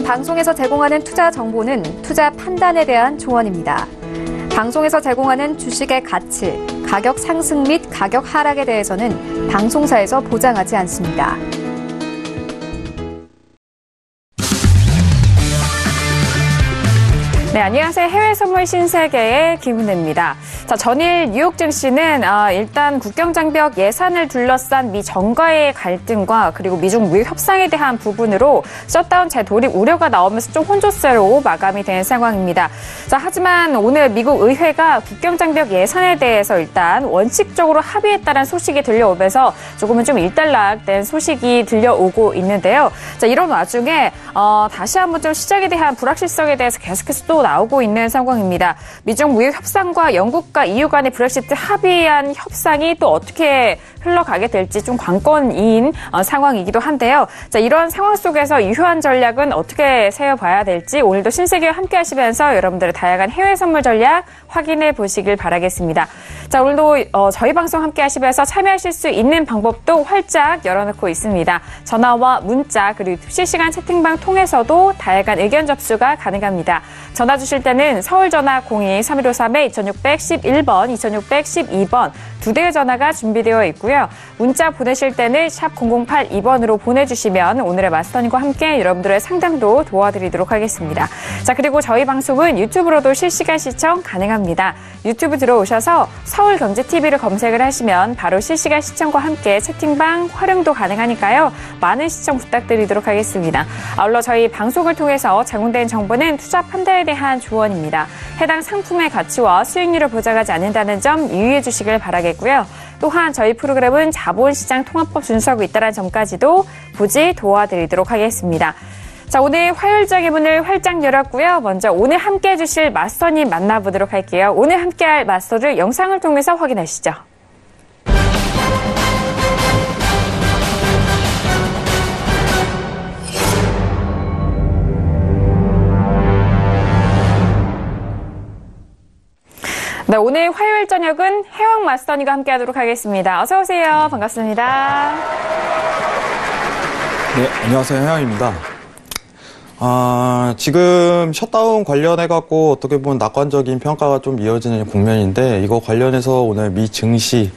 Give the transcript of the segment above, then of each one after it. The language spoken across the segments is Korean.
방송에서 제공하는 투자 정보는 투자 판단에 대한 조언입니다. 방송에서 제공하는 주식의 가치, 가격 상승 및 가격 하락에 대해서는 방송사에서 보장하지 않습니다. 네, 안녕하세요. 해외 선물 신세계의 김은혜입니다. 자, 전일 뉴욕 증시는 일단 국경장벽 예산을 둘러싼 미 정가의 갈등과 그리고 미중 무역 협상에 대한 부분으로 셧다운 재돌입 우려가 나오면서 좀 혼조세로 마감이 된 상황입니다. 자, 하지만 오늘 미국 의회가 국경장벽 예산에 대해서 일단 원칙적으로 합의했다는 소식이 들려오면서 조금은 좀 일단락된 소식이 들려오고 있는데요. 자, 이런 와중에 다시 한번 좀 시장에 대한 불확실성에 대해서 계속해서 또 나오고 있는 상황입니다. 미중 무역 협상과 영국과 EU 간의 브렉시트 합의한 협상이 또 어떻게 흘러가게 될지 좀 관건인 상황이기도 한데요. 자, 이런 상황 속에서 유효한 전략은 어떻게 세워봐야 될지 오늘도 신세계와 함께 하시면서 여러분들의 다양한 해외 선물 전략 확인해 보시길 바라겠습니다. 자, 오늘도 저희 방송 함께 하시면서 참여하실 수 있는 방법도 활짝 열어놓고 있습니다. 전화와 문자 그리고 실시간 채팅방 통해서도 다양한 의견 접수가 가능합니다. 전화 주실 때는 서울 전화 02-3153-2611번, 2612번 두 대의 전화가 준비되어 있고요. 문자 보내실 때는 샵 0082번으로 보내주시면 오늘의 마스터님과 함께 여러분들의 상담도 도와드리도록 하겠습니다. 자, 그리고 저희 방송은 유튜브로도 실시간 시청 가능합니다. 유튜브 들어오셔서 서울경제TV를 검색을 하시면 바로 실시간 시청과 함께 채팅방 활용도 가능하니까요. 많은 시청 부탁드리도록 하겠습니다. 아울러 저희 방송을 통해서 제공된 정보는 투자 판단에 대한 조언입니다. 해당 상품의 가치와 수익률을 보장하지 않는다는 점 유의해 주시길 바라겠고요. 또한 저희 프로그램은 자본시장 통합법 준수하고 있다는 점까지도 부지 도와드리도록 하겠습니다. 자, 오늘 화요일장의 문을 활짝 열었고요. 먼저 오늘 함께 해주실 마스터님 만나보도록 할게요. 오늘 함께할 마스터를 영상을 통해서 확인하시죠. 네, 오늘 화요일 저녁은 해왕 마스터님과 함께하도록 하겠습니다. 어서 오세요. 반갑습니다. 네, 안녕하세요. 해왕입니다. 지금 셧다운 관련해갖고 어떻게 보면 낙관적인 평가가 좀 이어지는 국면인데 이거 관련해서 오늘 미 증시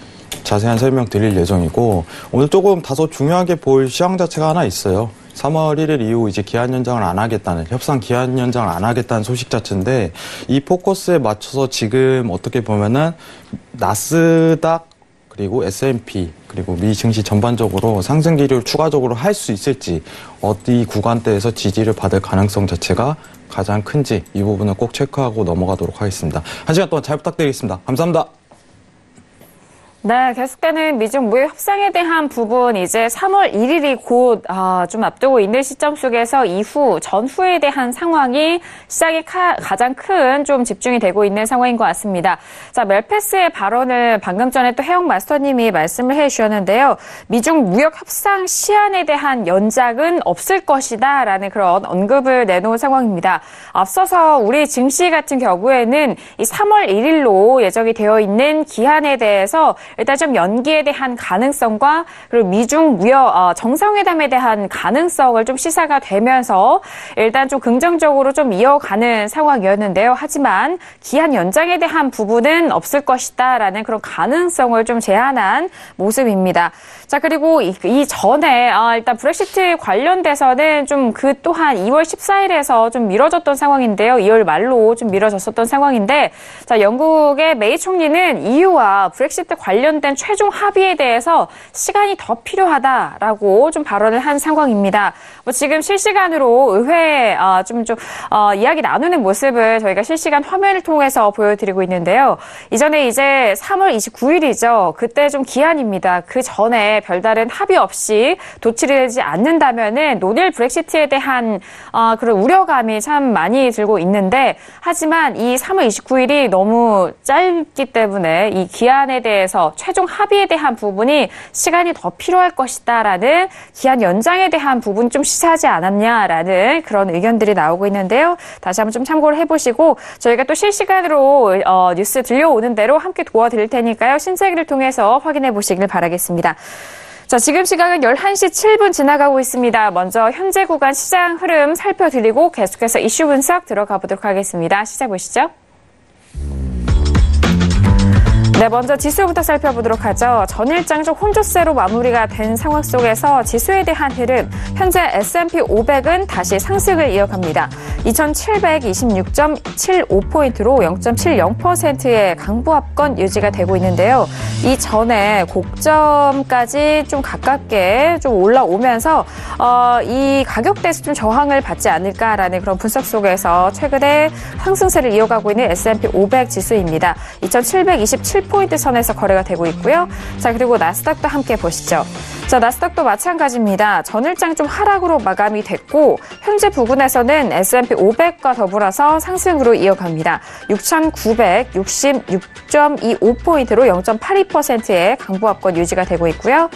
자세한 설명 드릴 예정이고 오늘 조금 다소 중요하게 볼 시황 자체가 하나 있어요. 3월 1일 이후 이제 기한 연장을 안 하겠다는, 협상 기한 연장을 안 하겠다는 소식 자체인데 이 포커스에 맞춰서 지금 어떻게 보면은 나스닥 그리고 S&P 그리고 미 증시 전반적으로 상승 기류를 추가적으로 할 수 있을지 어디 구간대에서 지지를 받을 가능성 자체가 가장 큰지 이 부분을 꼭 체크하고 넘어가도록 하겠습니다. 한 시간 동안 잘 부탁드리겠습니다. 감사합니다. 네, 계속되는 미중 무역 협상에 대한 부분 이제 3월 1일이 곧 좀 앞두고 있는 시점 속에서 전후에 대한 상황이 시장에 가장 큰 좀 집중이 되고 있는 상황인 것 같습니다. 자, 멜페스의 발언을 방금 전에 또 해영 마스터님이 말씀을 해주셨는데요. 미중 무역 협상 시한에 대한 연장은 없을 것이다라는 그런 언급을 내놓은 상황입니다. 앞서서 우리 증시 같은 경우에는 이 3월 1일로 예정이 되어 있는 기한에 대해서 일단 좀 연기에 대한 가능성과 그리고 미중 무역 정상회담에 대한 가능성을 좀 시사가 되면서 일단 좀 긍정적으로 좀 이어가는 상황이었는데요. 하지만 기한 연장에 대한 부분은 없을 것이다라는 그런 가능성을 좀 제한한 모습입니다. 자, 그리고 이 전에 일단 브렉시트 관련돼서는 좀 그 또한 2월 14일에서 좀 미뤄졌던 상황인데요. 2월 말로 좀 미뤄졌었던 상황인데 자, 영국의 메이 총리는 EU와 브렉시트 관련된 최종 합의에 대해서 시간이 더 필요하다라고 좀 발언을 한 상황입니다. 지금 실시간으로 의회에 이야기 나누는 모습을 저희가 실시간 화면을 통해서 보여드리고 있는데요. 이전에 이제 3월 29일이죠. 그때 좀 기한입니다. 그 전에 별다른 합의 없이 도출되지 않는다면은 노딜 브렉시트에 대한 그런 우려감이 참 많이 들고 있는데 하지만 이 3월 29일이 너무 짧기 때문에 이 기한에 대해서 관련해서 최종 합의에 대한 부분이 시간이 더 필요할 것이다라는 기한 연장에 대한 부분 좀 시사하지 않았냐라는 그런 의견들이 나오고 있는데요. 다시 한번 좀 참고를 해보시고 저희가 또 실시간으로 뉴스 들려오는 대로 함께 도와드릴 테니까요. 신세기를 통해서 확인해 보시길 바라겠습니다. 자, 지금 시각은 11시 7분 지나가고 있습니다. 먼저 현재 구간 시장 흐름 살펴드리고 계속해서 이슈 분석 들어가 보도록 하겠습니다. 시작 보시죠. 네, 먼저 지수부터 살펴보도록 하죠. 전일장 중 혼조세로 마무리가 된 상황 속에서 지수에 대한 흐름, 현재 S&P 500은 다시 상승을 이어갑니다. 2726.75포인트로 0.70%의 강보합권 유지가 되고 있는데요. 이전에 고점까지 좀 가깝게 좀 올라오면서 이 가격대에서 좀 저항을 받지 않을까라는 그런 분석 속에서 최근에 상승세를 이어가고 있는 S&P 500 지수입니다. 2727포인트 선에서 거래가 되고 있고요. 자, 그리고 나스닥도 함께 보시죠. 자, 나스닥도 마찬가지입니다. 전일장 좀 하락으로 마감이 됐고 현재 부근에서는 S&P 500과 더불어서 상승으로 이어갑니다. 6,966.25포인트로 0.82%의 강보합권 유지가 되고 있고요.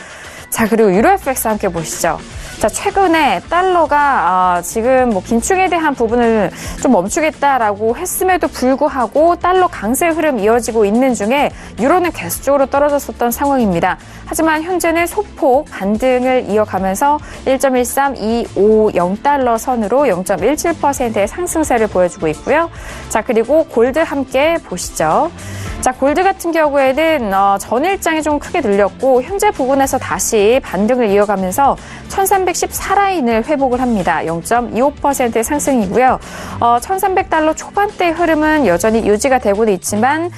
자, 그리고 유로 FX 함께 보시죠. 자, 최근에 달러가 지금 뭐 긴축에 대한 부분을 좀 멈추겠다라고 했음에도 불구하고 달러 강세 흐름 이어지고 있는 중에 유로는 계속적으로 떨어졌었던 상황입니다. 하지만 현재는 소폭 반등을 이어가면서 1.13250달러 선으로 0.17%의 상승세를 보여주고 있고요. 자, 그리고 골드 함께 보시죠. 자, 골드 같은 경우에는 전일장이 좀 크게 늘렸고 현재 부근에서 다시 반등을 이어가면서 1314라인을 회복을 합니다. 0.25%의 상승이고요. 1300달러 초반대 흐름은 여전히 유지가 되고는 있지만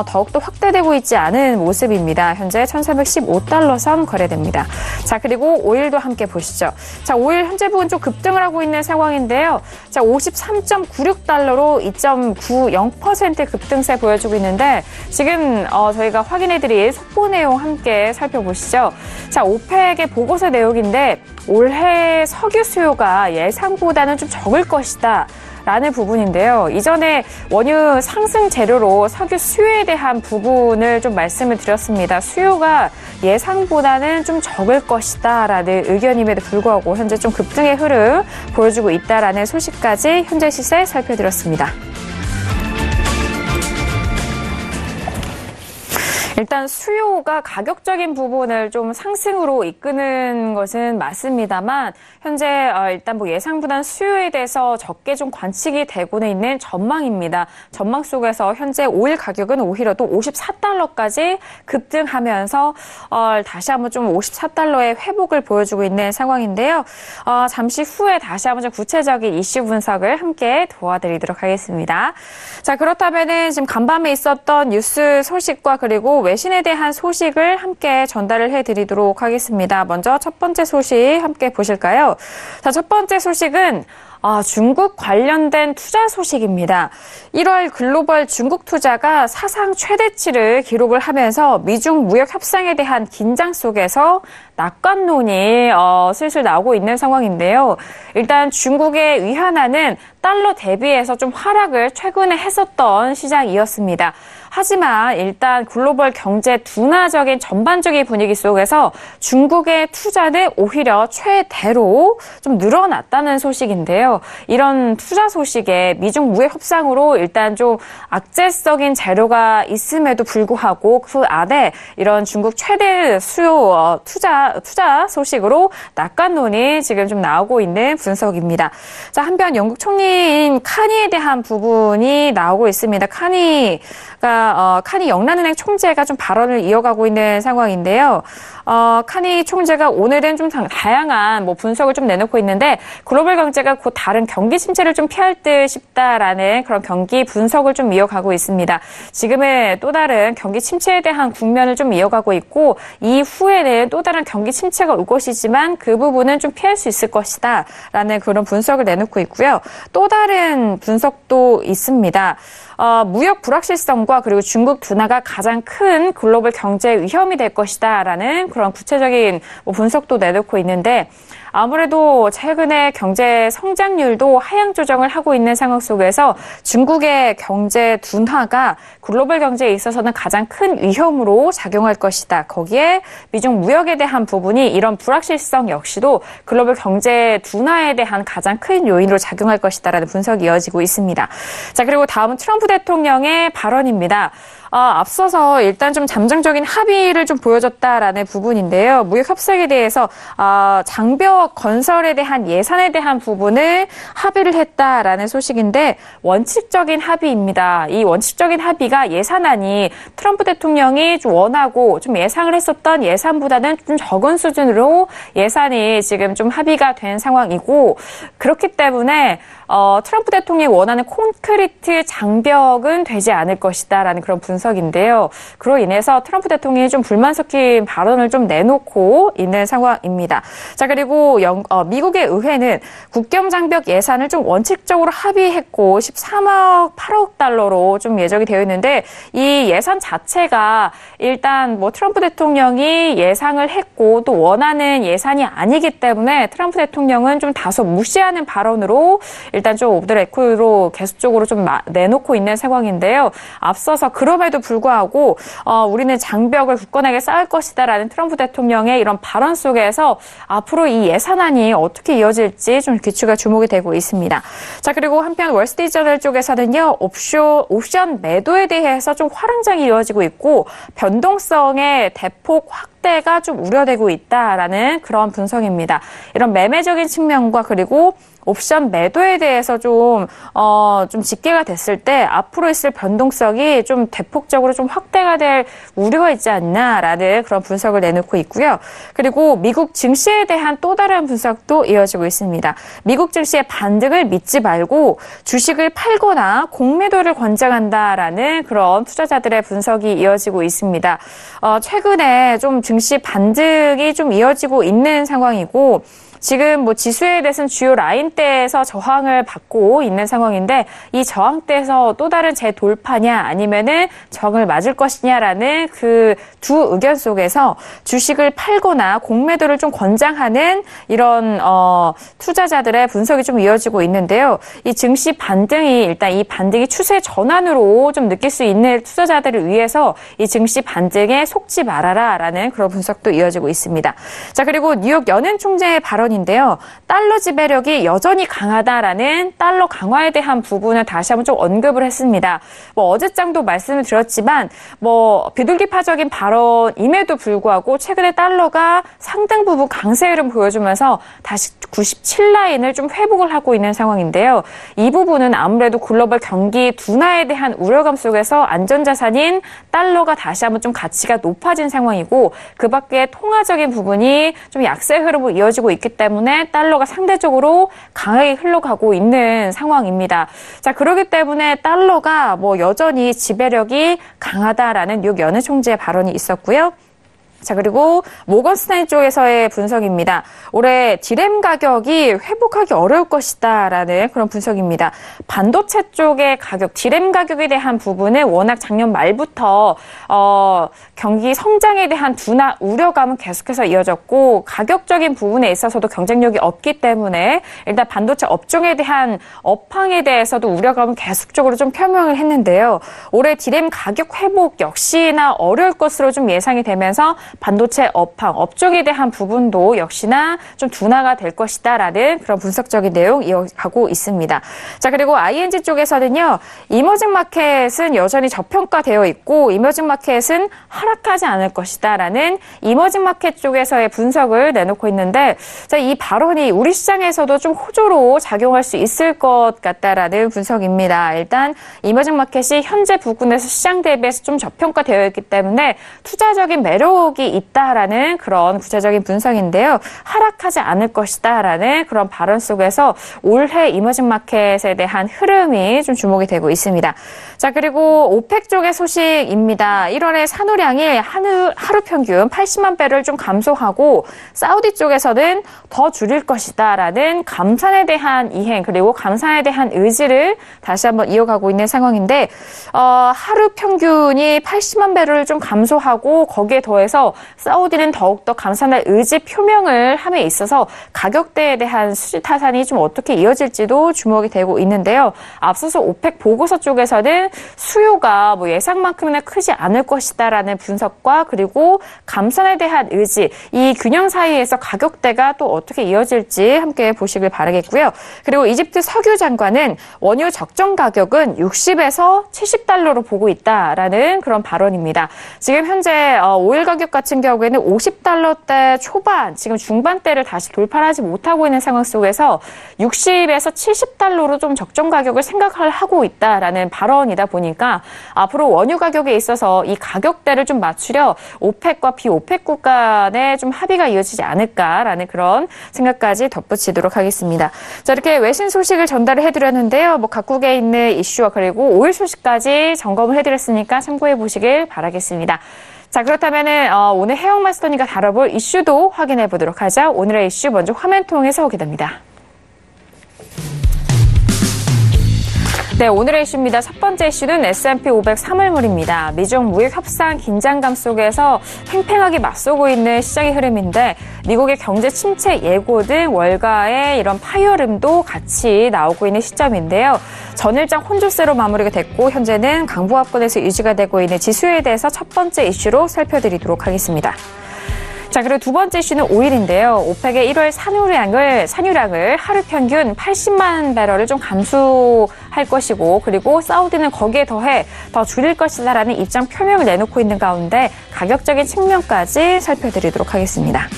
더욱더 확대되고 있지 않은 모습입니다. 현재 1315달러 선 거래됩니다. 자, 그리고 오일도 함께 보시죠. 자, 오일 현재 부근 좀 급등을 하고 있는 상황인데요. 자, 53.96달러로 2.90% 급등세 보여주고 있는데 지금 저희가 확인해드릴 속보 내용 함께 살펴보시죠. 자, 오펙의 보고서 내용인데 올해 석유 수요가 예상보다는 좀 적을 것이다 라는 부분인데요. 이전에 원유 상승 재료로 석유 수요에 대한 부분을 좀 말씀을 드렸습니다. 수요가 예상보다는 좀 적을 것이다 라는 의견임에도 불구하고 현재 좀 급등의 흐름 보여주고 있다라는 소식까지 현재 시세 살펴드렸습니다. 일단 수요가 가격적인 부분을 좀 상승으로 이끄는 것은 맞습니다만 현재 일단 뭐 예상보다는 수요에 대해서 적게 좀 관측이 되고는 있는 전망입니다. 전망 속에서 현재 오일 가격은 오히려 또 54달러까지 급등하면서 다시 한번 좀 54달러의 회복을 보여주고 있는 상황인데요. 잠시 후에 다시 한번 좀 구체적인 이슈 분석을 함께 도와드리도록 하겠습니다. 자, 그렇다면은 지금 간밤에 있었던 뉴스 소식과 그리고 외신에 대한 소식을 함께 전달을 해드리도록 하겠습니다. 먼저 첫 번째 소식 함께 보실까요? 자, 첫 번째 소식은 중국 관련된 투자 소식입니다. 1월 글로벌 중국 투자가 사상 최대치를 기록을 하면서 미중 무역 협상에 대한 긴장 속에서 낙관론이 슬슬 나오고 있는 상황인데요. 일단 중국의 위안화는 달러 대비해서 좀 하락을 최근에 했었던 시장이었습니다. 하지만 일단 글로벌 경제 둔화적인 전반적인 분위기 속에서 중국의 투자는 오히려 최대로 좀 늘어났다는 소식인데요. 이런 투자 소식에 미중 무역 협상으로 일단 좀 악재적인 재료가 있음에도 불구하고 그 안에 이런 중국 최대 수요 투자 소식으로 낙관론이 지금 좀 나오고 있는 분석입니다. 자, 한편 영국 총리인 카니에 대한 부분이 나오고 있습니다. 카니 영란은행 총재가 좀 발언을 이어가고 있는 상황인데요. 카니 총재가 오늘은 좀 다양한 분석을 좀 내놓고 있는데 글로벌 경제가 곧 다른 경기 침체를 좀 피할 듯 싶다라는 그런 경기 분석을 좀 이어가고 있습니다. 지금의 또 다른 경기 침체에 대한 국면을 좀 이어가고 있고 이후에는 또 다른 경기 침체가 올 것이지만 그 부분은 좀 피할 수 있을 것이다라는 그런 분석을 내놓고 있고요. 또 다른 분석도 있습니다. 무역 불확실성과 그리고 중국 둔화가 가장 큰 글로벌 경제 위험이 될 것이다라는 그런 그런 구체적인 분석도 내놓고 있는데 아무래도 최근에 경제 성장률도 하향 조정을 하고 있는 상황 속에서 중국의 경제 둔화가 글로벌 경제에 있어서는 가장 큰 위험으로 작용할 것이다. 거기에 미중 무역에 대한 부분이 이런 불확실성 역시도 글로벌 경제 둔화에 대한 가장 큰 요인으로 작용할 것이다라는 분석이 이어지고 있습니다. 자, 그리고 다음은 트럼프 대통령의 발언입니다. 앞서서 일단 좀 잠정적인 합의를 좀 보여줬다라는 부분인데요. 무역 협상에 대해서 장벽 건설에 대한 예산에 대한 부분을 합의를 했다라는 소식인데 원칙적인 합의입니다. 이 원칙적인 합의가 예산안이 트럼프 대통령이 좀 원하고 좀 예상을 했었던 예산보다는 좀 적은 수준으로 예산이 지금 좀 합의가 된 상황이고 그렇기 때문에 트럼프 대통령이 원하는 콘크리트 장벽은 되지 않을 것이다라는 그런 분석인데요. 그로 인해서 트럼프 대통령이 좀 불만 섞인 발언을 좀 내놓고 있는 상황입니다. 자, 그리고 미국의 의회는 국경 장벽 예산을 좀 원칙적으로 합의했고 13억 8억 달러로 좀 예정이 되어 있는데 이 예산 자체가 일단 뭐 트럼프 대통령이 예상을 했고 또 원하는 예산이 아니기 때문에 트럼프 대통령은 좀 다소 무시하는 발언으로 일단 좀 오브 더 레코드로 계속적으로 좀 내놓고 있는 상황인데요. 앞서서 그럼에도 불구하고 우리는 장벽을 굳건하게 쌓을 것이다라는 트럼프 대통령의 이런 발언 속에서 앞으로 이 예산안이 어떻게 이어질지 좀 귀추가 주목이 되고 있습니다. 자, 그리고 한편 월스트리트저널 쪽에서는요. 옵션 매도에 대해서 좀 화랑장이 이어지고 있고 변동성의 대폭 확대가 좀 우려되고 있다라는 그런 분석입니다. 이런 매매적인 측면과 그리고 옵션 매도에 대해서 좀 집계가 됐을 때 앞으로 있을 변동성이 좀 대폭적으로 좀 확대가 될 우려가 있지 않나라는 그런 분석을 내놓고 있고요. 그리고 미국 증시에 대한 또 다른 분석도 이어지고 있습니다. 미국 증시의 반등을 믿지 말고 주식을 팔거나 공매도를 권장한다라는 그런 투자자들의 분석이 이어지고 있습니다. 최근에 좀 증시 반등이 좀 이어지고 있는 상황이고 지금 뭐 지수에 대해서는 주요 라인대에서 저항을 받고 있는 상황인데 이 저항대에서 또 다른 재돌파냐 아니면은 저항을 맞을 것이냐라는 그 두 의견 속에서 주식을 팔거나 공매도를 좀 권장하는 이런 투자자들의 분석이 좀 이어지고 있는데요. 이 증시 반등이 일단 이 반등이 추세 전환으로 좀 느낄 수 있는 투자자들을 위해서 이 증시 반등에 속지 말아라라는 그런 분석도 이어지고 있습니다. 자, 그리고 뉴욕 연은 총재의 발언인데요. 달러 지배력이 여전히 강하다라는 달러 강화에 대한 부분을 다시 한번 좀 언급을 했습니다. 뭐 어제장도 말씀을 드렸지만 뭐 비둘기파적인 발언임에도 불구하고 최근에 달러가 상당 부분 강세 흐름 보여주면서 다시 97라인을 좀 회복을 하고 있는 상황인데요. 이 부분은 아무래도 글로벌 경기 둔화에 대한 우려감 속에서 안전자산인 달러가 다시 한번 좀 가치가 높아진 상황이고 그 밖에 통화적인 부분이 좀 약세 흐름으로 이어지고 있기 때문에 달러가 상대적으로 강하게 흘러가고 있는 상황입니다. 자, 그렇기 때문에 달러가 뭐 여전히 지배력이 강하다라는 뉴욕 연은 총재의 발언이 있었고요. 자, 그리고 모건스탠리 쪽에서의 분석입니다. 올해 디램 가격이 회복하기 어려울 것이다라는 그런 분석입니다. 반도체 쪽의 가격, 디램 가격에 대한 부분은 워낙 작년 말부터 경기 성장에 대한 둔화 우려감은 계속해서 이어졌고 가격적인 부분에 있어서도 경쟁력이 없기 때문에 일단 반도체 업종에 대한 업황에 대해서도 우려감은 계속적으로 좀 표명을 했는데요. 올해 디램 가격 회복 역시나 어려울 것으로 좀 예상이 되면서 반도체 업황, 업종에 대한 부분도 역시나 좀 둔화가 될 것이다라는 그런 분석적인 내용 이어가고 있습니다. 자, 그리고 ING 쪽에서는요. 이머징 마켓은 여전히 저평가되어 있고 이머징 마켓은 하락하지 않을 것이다라는 이머징 마켓 쪽에서의 분석을 내놓고 있는데 자, 이 발언이 우리 시장에서도 좀 호조로 작용할 수 있을 것 같다라는 분석입니다. 일단 이머징 마켓이 현재 부근에서 시장 대비해서 좀 저평가되어 있기 때문에 투자적인 매력이 있다라는 그런 구체적인 분석인데요. 하락하지 않을 것이다라는 그런 발언 속에서 올해 이머징 마켓에 대한 흐름이 좀 주목이 되고 있습니다. 자, 그리고 오펙 쪽의 소식입니다. 1월에 산호량이 하루 평균 80만 배럴 좀 감소하고 사우디 쪽에서는 더 줄일 것이다라는 감산에 대한 이행 그리고 감산에 대한 의지를 다시 한번 이어가고 있는 상황인데 하루 평균이 80만 배럴 좀 감소하고 거기에 더해서 있는데요. 사우디는 더욱더 감산할 의지 표명을 함에 있어서 가격대에 대한 수지 타산이 좀 어떻게 이어질지도 주목이 되고 있는데요. 앞서서 오펙 보고서 쪽에서는 수요가 예상만큼이나 크지 않을 것이다라는 분석과 그리고 감산에 대한 의지, 이 균형 사이에서 가격대가 또 어떻게 이어질지 함께 보시길 바라겠고요. 그리고 이집트 석유 장관은 원유 적정 가격은 60에서 70달러로 보고 있다라는 그런 발언입니다. 지금 현재 오일 가격 같은 경우에는 50달러대 초반, 지금 중반대를 다시 돌파하지 못하고 있는 상황 속에서 60에서 70달러로 좀 적정 가격을 생각을 하고 있다라는 발언이다 보니까 앞으로 원유 가격에 있어서 이 가격대를 좀 맞추려 오펙과 비오펙국 간에 좀 합의가 이어지지 않을까라는 그런 생각까지 덧붙이도록 하겠습니다. 자, 이렇게 외신 소식을 전달을 해드렸는데요. 각국에 있는 이슈와 그리고 오일 소식까지 점검을 해드렸으니까 참고해 보시길 바라겠습니다. 자, 그렇다면은 오늘 해영 마스터님과 다뤄볼 이슈도 확인해 보도록 하죠. 오늘의 이슈 먼저 화면 통해서 오게 됩니다. 네, 오늘의 이슈입니다. 첫 번째 이슈는 S&P 500 3월물입니다. 미중 무역 협상 긴장감 속에서 팽팽하게 맞서고 있는 시장의 흐름인데 미국의 경제 침체 예고 등 월가의 이런 파열음도 같이 나오고 있는 시점인데요. 전일장 혼조세로 마무리가 됐고 현재는 강보합권에서 유지가 되고 있는 지수에 대해서 첫 번째 이슈로 살펴드리도록 하겠습니다. 자, 그리고 두 번째 이슈는 오일인데요. 오펙의 1월 산유량을 하루 평균 80만 배럴을 좀 감수할 것이고 그리고 사우디는 거기에 더해 더 줄일 것이다라는 입장 표명을 내놓고 있는 가운데 가격적인 측면까지 살펴드리도록 하겠습니다.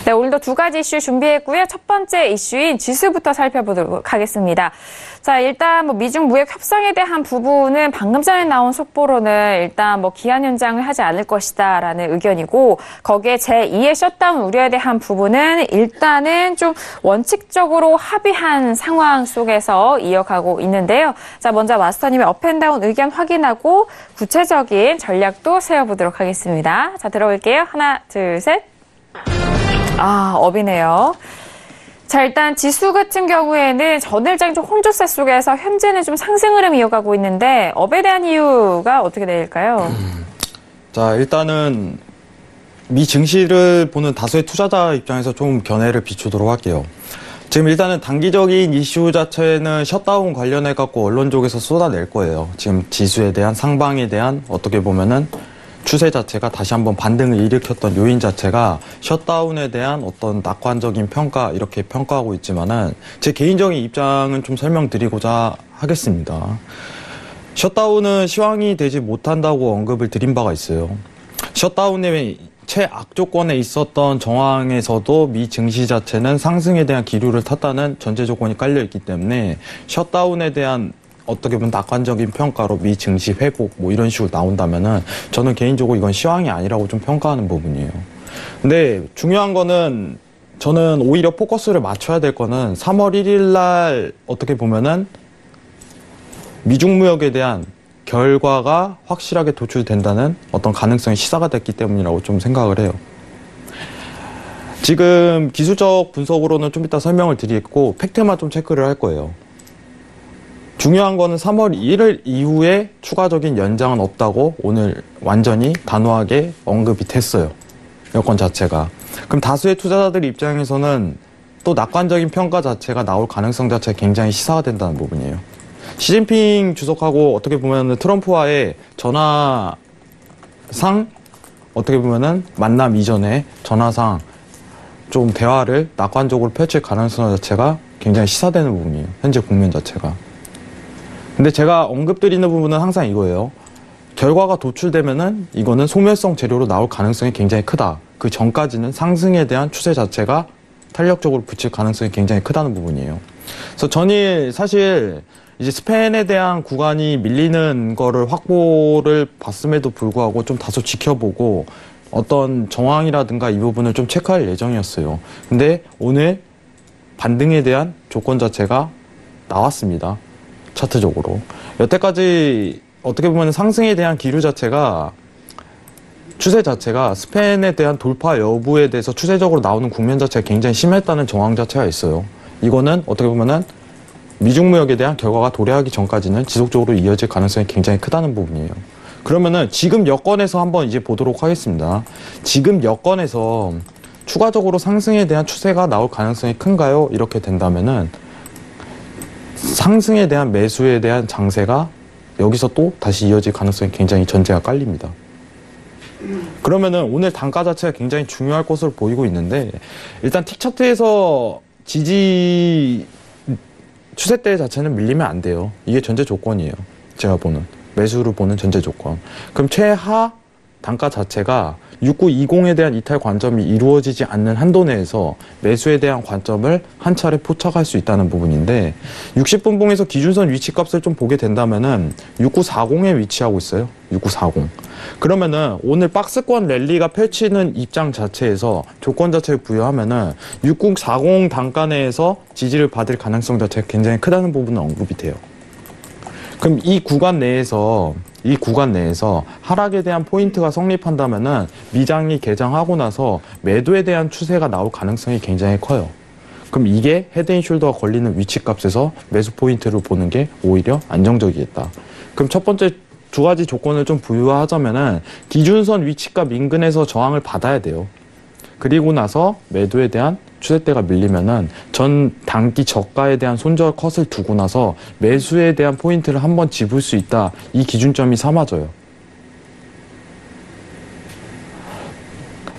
네, 오늘도 두 가지 이슈 준비했고요. 첫 번째 이슈인 지수부터 살펴보도록 하겠습니다. 자, 일단 미중 무역 협상에 대한 부분은 방금 전에 나온 속보로는 일단 기한 연장을 하지 않을 것이다라는 의견이고 거기에 제2의 셧다운 우려에 대한 부분은 일단은 좀 원칙적으로 합의한 상황 속에서 이어가고 있는데요. 자, 먼저 마스터님의 업앤다운 의견 확인하고 구체적인 전략도 세워보도록 하겠습니다. 자, 들어올게요. 하나, 둘, 셋. 업이네요. 자, 일단 지수 같은 경우에는 전일장 좀 혼조세 속에서 현재는 좀 상승 흐름 이어가고 있는데 업에 대한 이유가 어떻게 될까요? 자, 일단은 미 증시를 보는 다수의 투자자 입장에서 좀 견해를 비추도록 할게요. 지금 일단은 단기적인 이슈 자체는 셧다운 관련해갖고 언론 쪽에서 쏟아낼 거예요. 지금 지수에 대한 상방에 대한 어떻게 보면은 추세 자체가 다시 한번 반등을 일으켰던 요인 자체가 셧다운에 대한 어떤 낙관적인 평가 이렇게 평가하고 있지만은 제 개인적인 입장은 좀 설명드리고자 하겠습니다. 셧다운은 시황이 되지 못한다고 언급을 드린 바가 있어요. 셧다운의 최악조건에 있었던 정황에서도 미 증시 자체는 상승에 대한 기류를 탔다는 전제 조건이 깔려있기 때문에 셧다운에 대한 어떻게 보면 낙관적인 평가로 미 증시 회복 이런 식으로 나온다면은 저는 개인적으로 이건 시황이 아니라고 좀 평가하는 부분이에요. 근데 중요한 거는 저는 오히려 포커스를 맞춰야 될 거는 3월 1일 날 어떻게 보면은 미중 무역에 대한 결과가 확실하게 도출된다는 어떤 가능성이 시사가 됐기 때문이라고 좀 생각을 해요. 지금 기술적 분석으로는 좀 이따 설명을 드리겠고 팩트만 좀 체크를 할 거예요. 중요한 거는 3월 1일 이후에 추가적인 연장은 없다고 오늘 완전히 단호하게 언급이 됐어요. 여건 자체가. 그럼 다수의 투자자들 입장에서는 또 낙관적인 평가 자체가 나올 가능성 자체가 굉장히 시사가 된다는 부분이에요. 시진핑 주석하고 어떻게 보면 트럼프와의 전화상 어떻게 보면은 만남 이전에 전화상 좀 대화를 낙관적으로 펼칠 가능성 자체가 굉장히 시사되는 부분이에요. 현재 국면 자체가. 근데 제가 언급드리는 부분은 항상 이거예요. 결과가 도출되면은 이거는 소멸성 재료로 나올 가능성이 굉장히 크다. 그 전까지는 상승에 대한 추세 자체가 탄력적으로 붙일 가능성이 굉장히 크다는 부분이에요. 그래서 전일 사실 이제 스팬에 대한 구간이 밀리는 거를 확보를 봤음에도 불구하고 좀 다소 지켜보고 어떤 정황이라든가 이 부분을 좀 체크할 예정이었어요. 근데 오늘 반등에 대한 조건 자체가 나왔습니다. 차트적으로. 여태까지 어떻게 보면 상승에 대한 기류 자체가 추세 자체가 스팬에 대한 돌파 여부에 대해서 추세적으로 나오는 국면 자체가 굉장히 심했다는 정황 자체가 있어요. 이거는 어떻게 보면은 미중 무역에 대한 결과가 도래하기 전까지는 지속적으로 이어질 가능성이 굉장히 크다는 부분이에요. 그러면은 지금 여건에서 한번 이제 보도록 하겠습니다. 지금 여건에서 추가적으로 상승에 대한 추세가 나올 가능성이 큰가요? 이렇게 된다면은 상승에 대한 매수에 대한 장세가 여기서 또 다시 이어질 가능성이 굉장히 전제가 깔립니다. 그러면은 오늘 단가 자체가 굉장히 중요할 것으로 보이고 있는데, 일단 틱 차트에서 지지 추세대 자체는 밀리면 안 돼요. 이게 전제 조건이에요. 제가 보는 매수로 보는 전제 조건. 그럼 최하 단가 자체가 6920에 대한 이탈 관점이 이루어지지 않는 한도 내에서 매수에 대한 관점을 한 차례 포착할 수 있다는 부분인데, 60분봉에서 기준선 위치값을 좀 보게 된다면은 6940에 위치하고 있어요. 6940. 그러면은 오늘 박스권 랠리가 펼치는 입장 자체에서 조건 자체를 부여하면은 6940 단가 내에서 지지를 받을 가능성 자체가 굉장히 크다는 부분은 언급이 돼요. 그럼 이 구간 내에서 하락에 대한 포인트가 성립한다면은 미장이 개장하고 나서 매도에 대한 추세가 나올 가능성이 굉장히 커요. 그럼 이게 헤드앤숄더가 걸리는 위치값에서 매수 포인트를 보는 게 오히려 안정적이겠다. 그럼 첫 번째 두 가지 조건을 좀 부여하자면은 기준선 위치값 인근에서 저항을 받아야 돼요. 그리고 나서 매도에 대한 추세대가 밀리면은 전 단기 저가에 대한 손절 컷을 두고 나서 매수에 대한 포인트를 한번 집을 수 있다. 이 기준점이 삼아져요.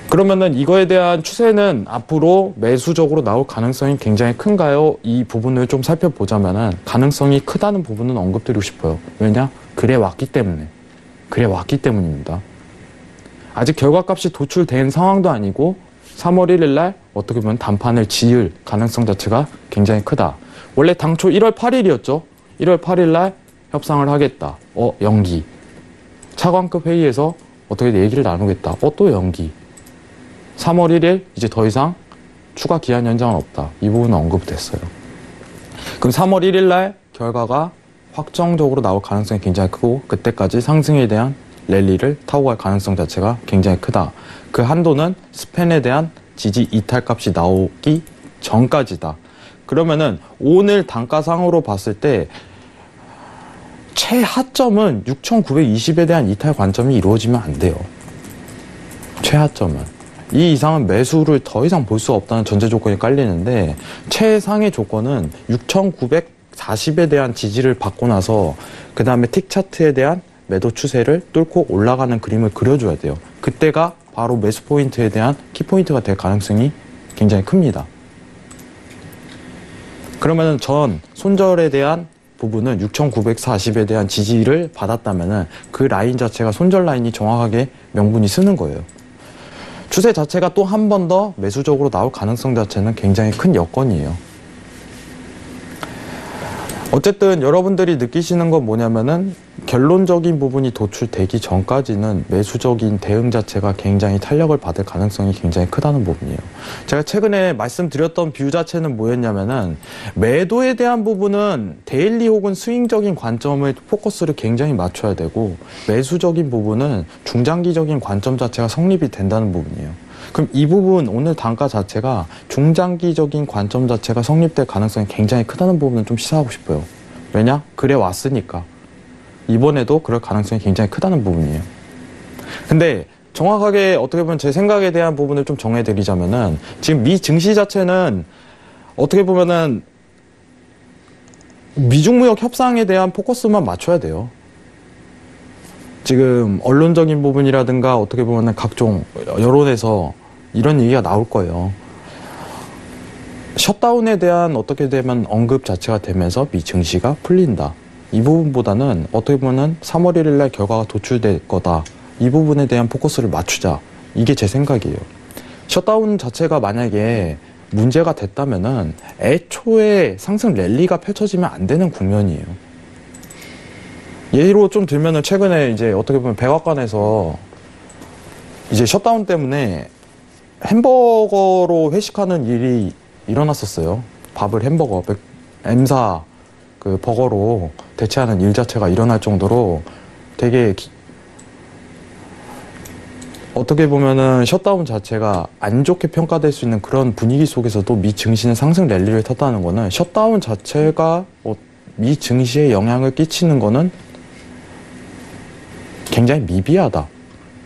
그러면은 이거에 대한 추세는 앞으로 매수적으로 나올 가능성이 굉장히 큰가요? 이 부분을 좀 살펴보자면은 가능성이 크다는 부분은 언급드리고 싶어요. 왜냐? 그래 왔기 때문입니다. 아직 결과값이 도출된 상황도 아니고 3월 1일 날 어떻게 보면 단판을 지을 가능성 자체가 굉장히 크다. 원래 당초 1월 8일이었죠. 1월 8일 날 협상을 하겠다. 연기. 차관급 회의에서 어떻게 얘기를 나누겠다. 또 연기. 3월 1일 이제 더 이상 추가 기한 연장은 없다. 이 부분은 언급됐어요. 그럼 3월 1일 날 결과가 확정적으로 나올 가능성이 굉장히 크고, 그때까지 상승에 대한 랠리를 타고 갈 가능성 자체가 굉장히 크다. 그 한도는 스팬에 대한 지지 이탈 값이 나오기 전까지다. 그러면은 오늘 단가상으로 봤을 때 최하점은 6,920에 대한 이탈 관점이 이루어지면 안 돼요. 최하점은. 이 이상은 매수를 더 이상 볼 수 없다는 전제 조건이 깔리는데, 최상의 조건은 6,940에 대한 지지를 받고 나서 그 다음에 틱 차트에 대한 매도 추세를 뚫고 올라가는 그림을 그려줘야 돼요. 그때가 바로 매수 포인트에 대한 키포인트가 될 가능성이 굉장히 큽니다. 그러면은 전 손절에 대한 부분은 6,940에 대한 지지를 받았다면은 그 라인 자체가 손절 라인이 정확하게 명분이 쓰는 거예요. 추세 자체가 또 한 번 더 매수적으로 나올 가능성 자체는 굉장히 큰 여건이에요. 어쨌든 여러분들이 느끼시는 건 뭐냐면은 결론적인 부분이 도출되기 전까지는 매수적인 대응 자체가 굉장히 탄력을 받을 가능성이 굉장히 크다는 부분이에요. 제가 최근에 말씀드렸던 뷰 자체는 뭐였냐면은 매도에 대한 부분은 데일리 혹은 스윙적인 관점을 포커스를 굉장히 맞춰야 되고, 매수적인 부분은 중장기적인 관점 자체가 성립이 된다는 부분이에요. 그럼 이 부분 오늘 단가 자체가 중장기적인 관점 자체가 성립될 가능성이 굉장히 크다는 부분은 좀 시사하고 싶어요. 왜냐? 그래 왔으니까. 이번에도 그럴 가능성이 굉장히 크다는 부분이에요. 근데 정확하게 어떻게 보면 제 생각에 대한 부분을 좀 정해드리자면은, 지금 미 증시 자체는 어떻게 보면은 미중무역 협상에 대한 포커스만 맞춰야 돼요. 지금 언론적인 부분이라든가 어떻게 보면은 각종 여론에서 이런 얘기가 나올 거예요. 셧다운에 대한 어떻게 되면 언급 자체가 되면서 미 증시가 풀린다. 이 부분보다는 어떻게 보면은 3월 1일 날 결과가 도출될 거다. 이 부분에 대한 포커스를 맞추자. 이게 제 생각이에요. 셧다운 자체가 만약에 문제가 됐다면은 애초에 상승 랠리가 펼쳐지면 안 되는 국면이에요. 예로 좀 들면은 최근에 이제 어떻게 보면 백악관에서 이제 셧다운 때문에 햄버거로 회식하는 일이 일어났었어요. 밥을 햄버거, M사 그 버거로 대체하는 일 자체가 일어날 정도로 되게 어떻게 보면은 셧다운 자체가 안 좋게 평가될 수 있는 그런 분위기 속에서도 미 증시는 상승 랠리를 탔다는 거는, 셧다운 자체가 미 증시에 영향을 끼치는 거는 굉장히 미비하다.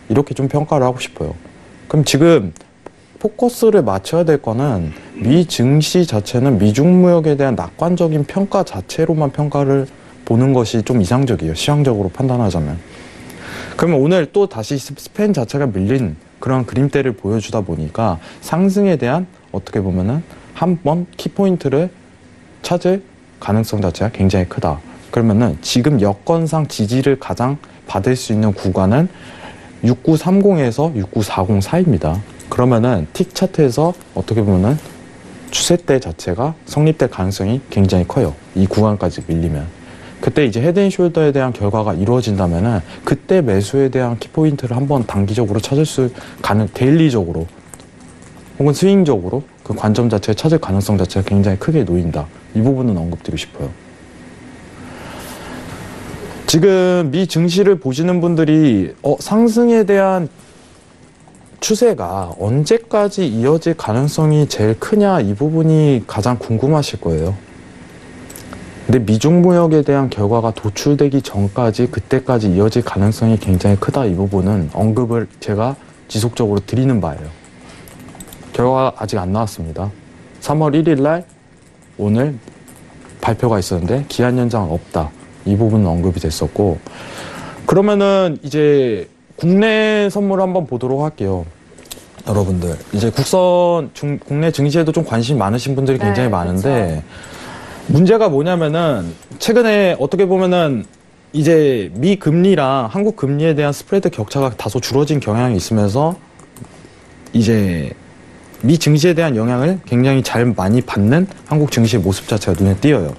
이렇게 좀 평가를 하고 싶어요. 그럼 지금 포커스를 맞춰야 될 거는 미 증시 자체는 미중 무역에 대한 낙관적인 평가 자체로만 평가를 보는 것이 좀 이상적이에요. 시황적으로 판단하자면. 그러면 오늘 또 다시 스팬 자체가 밀린 그런 그림대를 보여주다 보니까 상승에 대한 어떻게 보면은 한번 키포인트를 찾을 가능성 자체가 굉장히 크다. 그러면은 지금 여건상 지지를 가장 받을 수 있는 구간은 6930에서 6940 사이입니다. 그러면은 틱 차트에서 어떻게 보면은 추세대 자체가 성립될 가능성이 굉장히 커요. 이 구간까지 밀리면. 그때 이제 헤드앤숄더에 대한 결과가 이루어진다면은 그때 매수에 대한 키포인트를 한번 단기적으로 찾을 수 데일리적으로 혹은 스윙적으로 그 관점 자체를 찾을 가능성 자체가 굉장히 크게 놓인다. 이 부분은 언급드리고 싶어요. 지금 미 증시를 보시는 분들이 상승에 대한 추세가 언제까지 이어질 가능성이 제일 크냐 이 부분이 가장 궁금하실 거예요. 근데 미중 무역에 대한 결과가 도출되기 전까지 그때까지 이어질 가능성이 굉장히 크다 이 부분은 언급을 제가 지속적으로 드리는 바예요. 결과가 아직 안 나왔습니다. 3월 1일 날 오늘 발표가 있었는데 기한 연장은 없다. 이 부분은 언급이 됐었고 그러면은 이제 국내 선물 한번 보도록 할게요. 여러분들 이제 국내 증시에도 좀 관심 많으신 분들이 굉장히 많은데 그렇죠. 문제가 뭐냐면은 최근에 어떻게 보면은 이제 미 금리랑 한국 금리에 대한 스프레드 격차가 다소 줄어진 경향이 있으면서 이제 미 증시에 대한 영향을 굉장히 잘 많이 받는 한국 증시의 모습 자체가 눈에 띄어요.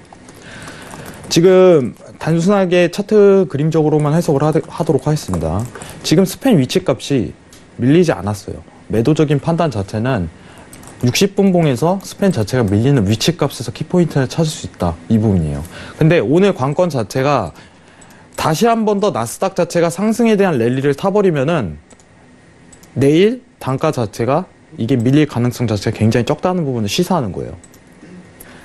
지금 단순하게 차트 그림적으로만 해석을 하도록 하겠습니다. 지금 스팬 위치값이 밀리지 않았어요. 매도적인 판단 자체는 60분 봉에서 스팬 자체가 밀리는 위치값에서 키포인트를 찾을 수 있다. 이 부분이에요. 근데 오늘 관건 자체가 다시 한 번 더 나스닥 자체가 상승에 대한 랠리를 타버리면은 내일 단가 자체가 이게 밀릴 가능성 자체가 굉장히 적다는 부분을 시사하는 거예요.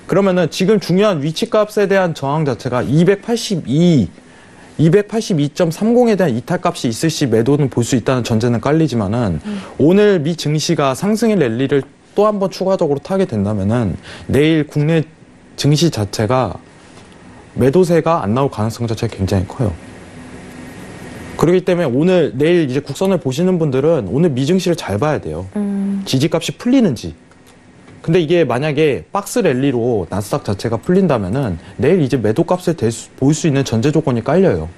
그러면은 지금 중요한 위치값에 대한 저항 자체가 282.30에 대한 이탈값이 있을 시 매도는 볼 수 있다는 전제는 깔리지만은 오늘 미 증시가 상승의 랠리를 또 한 번 추가적으로 타게 된다면은 내일 국내 증시 자체가 매도세가 안 나올 가능성 자체가 굉장히 커요. 그렇기 때문에 내일 이제 국선을 보시는 분들은 오늘 미 증시를 잘 봐야 돼요. 지지값이 풀리는지. 근데 이게 만약에 박스 랠리로 나스닥 자체가 풀린다면은 내일 이제 매도값을 볼 수 있는 전제 조건이 깔려요.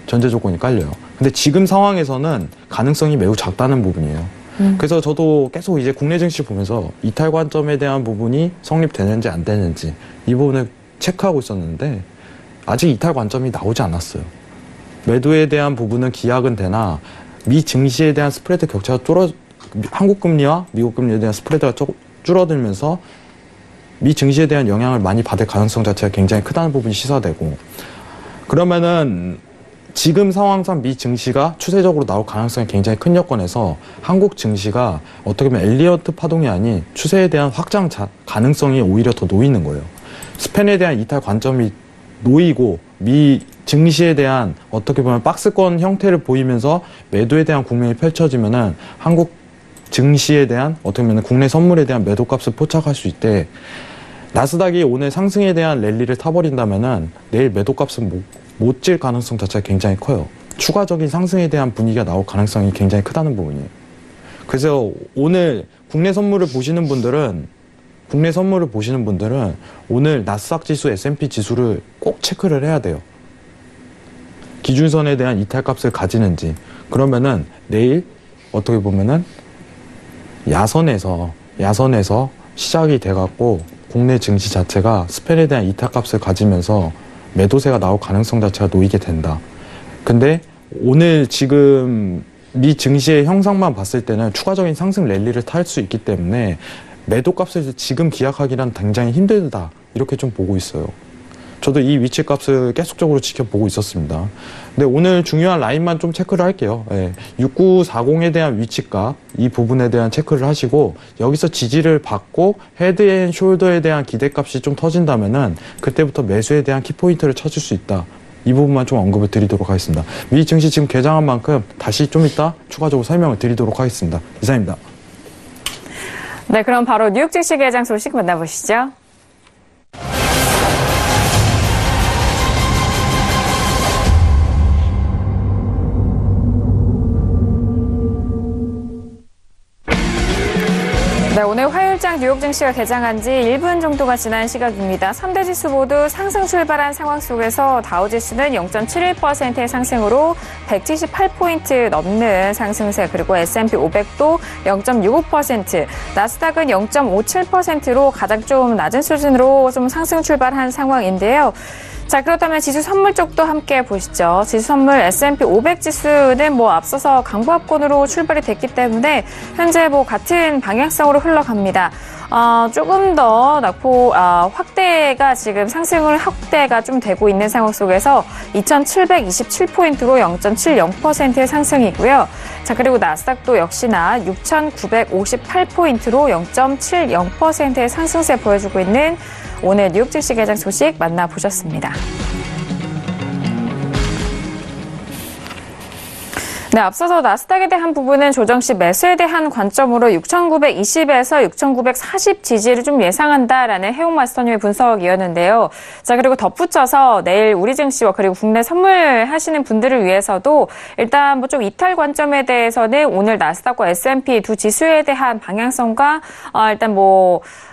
전제 조건이 깔려요. 근데 지금 상황에서는 가능성이 매우 작다는 부분이에요. 그래서 저도 계속 이제 국내 증시 보면서 이탈 관점에 대한 부분이 성립되는지 안 되는지 이 부분을 체크하고 있었는데 아직 이탈 관점이 나오지 않았어요. 매도에 대한 부분은 기약은 되나 미 증시에 대한 스프레드 격차가 한국 금리와 미국 금리에 대한 스프레드가 줄어들면서 미 증시에 대한 영향을 많이 받을 가능성 자체가 굉장히 크다는 부분이 시사되고 그러면은 지금 상황상 미 증시가 추세적으로 나올 가능성이 굉장히 큰 여건에서 한국 증시가 어떻게 보면 엘리어트 파동이 아닌 추세에 대한 확장 가능성이 오히려 더 놓이는 거예요. 스팬에 대한 이탈 관점이 놓이고 미 증시에 대한 어떻게 보면 박스권 형태를 보이면서 매도에 대한 국면이 펼쳐지면은 한국 증시에 대한 어떻게 보면 국내 선물에 대한 매도값을 포착할 수 있대. 나스닥이 오늘 상승에 대한 랠리를 타버린다면은 내일 매도값은 못 질 가능성 자체가 굉장히 커요. 추가적인 상승에 대한 분위기가 나올 가능성이 굉장히 크다는 부분이에요. 그래서 오늘 국내 선물을 보시는 분들은 오늘 나스닥 지수, S&P 지수를 꼭 체크를 해야 돼요. 기준선에 대한 이탈값을 가지는지. 그러면은 내일 어떻게 보면은 야선에서 시작이 돼갖고 국내 증시 자체가 스팬에 대한 이탈값을 가지면서 매도세가 나올 가능성 자체가 놓이게 된다. 근데 오늘 지금 미 증시의 형상만 봤을 때는 추가적인 상승 랠리를 탈 수 있기 때문에 매도값을 지금 기약하기란 굉장히 힘들다. 이렇게 좀 보고 있어요. 저도 이 위치값을 계속적으로 지켜보고 있었습니다. 근데 오늘 중요한 라인만 좀 체크를 할게요. 6940에 대한 위치값 이 부분에 대한 체크를 하시고 여기서 지지를 받고 헤드앤숄더에 대한 기대값이 좀 터진다면은 그때부터 매수에 대한 키포인트를 찾을 수 있다. 이 부분만 좀 언급을 드리도록 하겠습니다. 미 증시 지금 개장한 만큼 다시 좀 이따 추가적으로 설명을 드리도록 하겠습니다. 이상입니다. 네, 그럼 바로 뉴욕 증시 개장 소식 만나보시죠. 네, 오늘 화요일장 뉴욕 증시가 개장한 지 1분 정도가 지난 시각입니다. 3대 지수 모두 상승 출발한 상황 속에서 다우지수는 0.71%의 상승으로 178포인트 넘는 상승세, 그리고 S&P 500도 0.65%, 나스닥은 0.57%로 가장 좀 낮은 수준으로 좀 상승 출발한 상황인데요. 자, 그렇다면 지수 선물 쪽도 함께 보시죠. 지수 선물 S&P 500 지수는 앞서서 강보합권으로 출발이 됐기 때문에 현재 같은 방향성으로 흘러갑니다. 조금 더 낙폭 확대가 지금 상승을 확대가 좀 되고 있는 상황 속에서 2,727포인트로 0.70%의 상승이고요. 자, 그리고 나스닥도 역시나 6,958포인트로 0.70%의 상승세 보여주고 있는 오늘 뉴욕 증시 개장 소식 만나보셨습니다. 네, 앞서서 나스닥에 대한 부분은 조정 시 매수에 대한 관점으로 6,920에서 6,940 지지를 좀 예상한다라는 해용 마스터님의 분석이었는데요. 자, 그리고 덧붙여서 내일 우리 증시와 그리고 국내 선물하시는 분들을 위해서도 일단 좀 이탈 관점에 대해서는 오늘 나스닥과 S&P 두 지수에 대한 방향성과 일단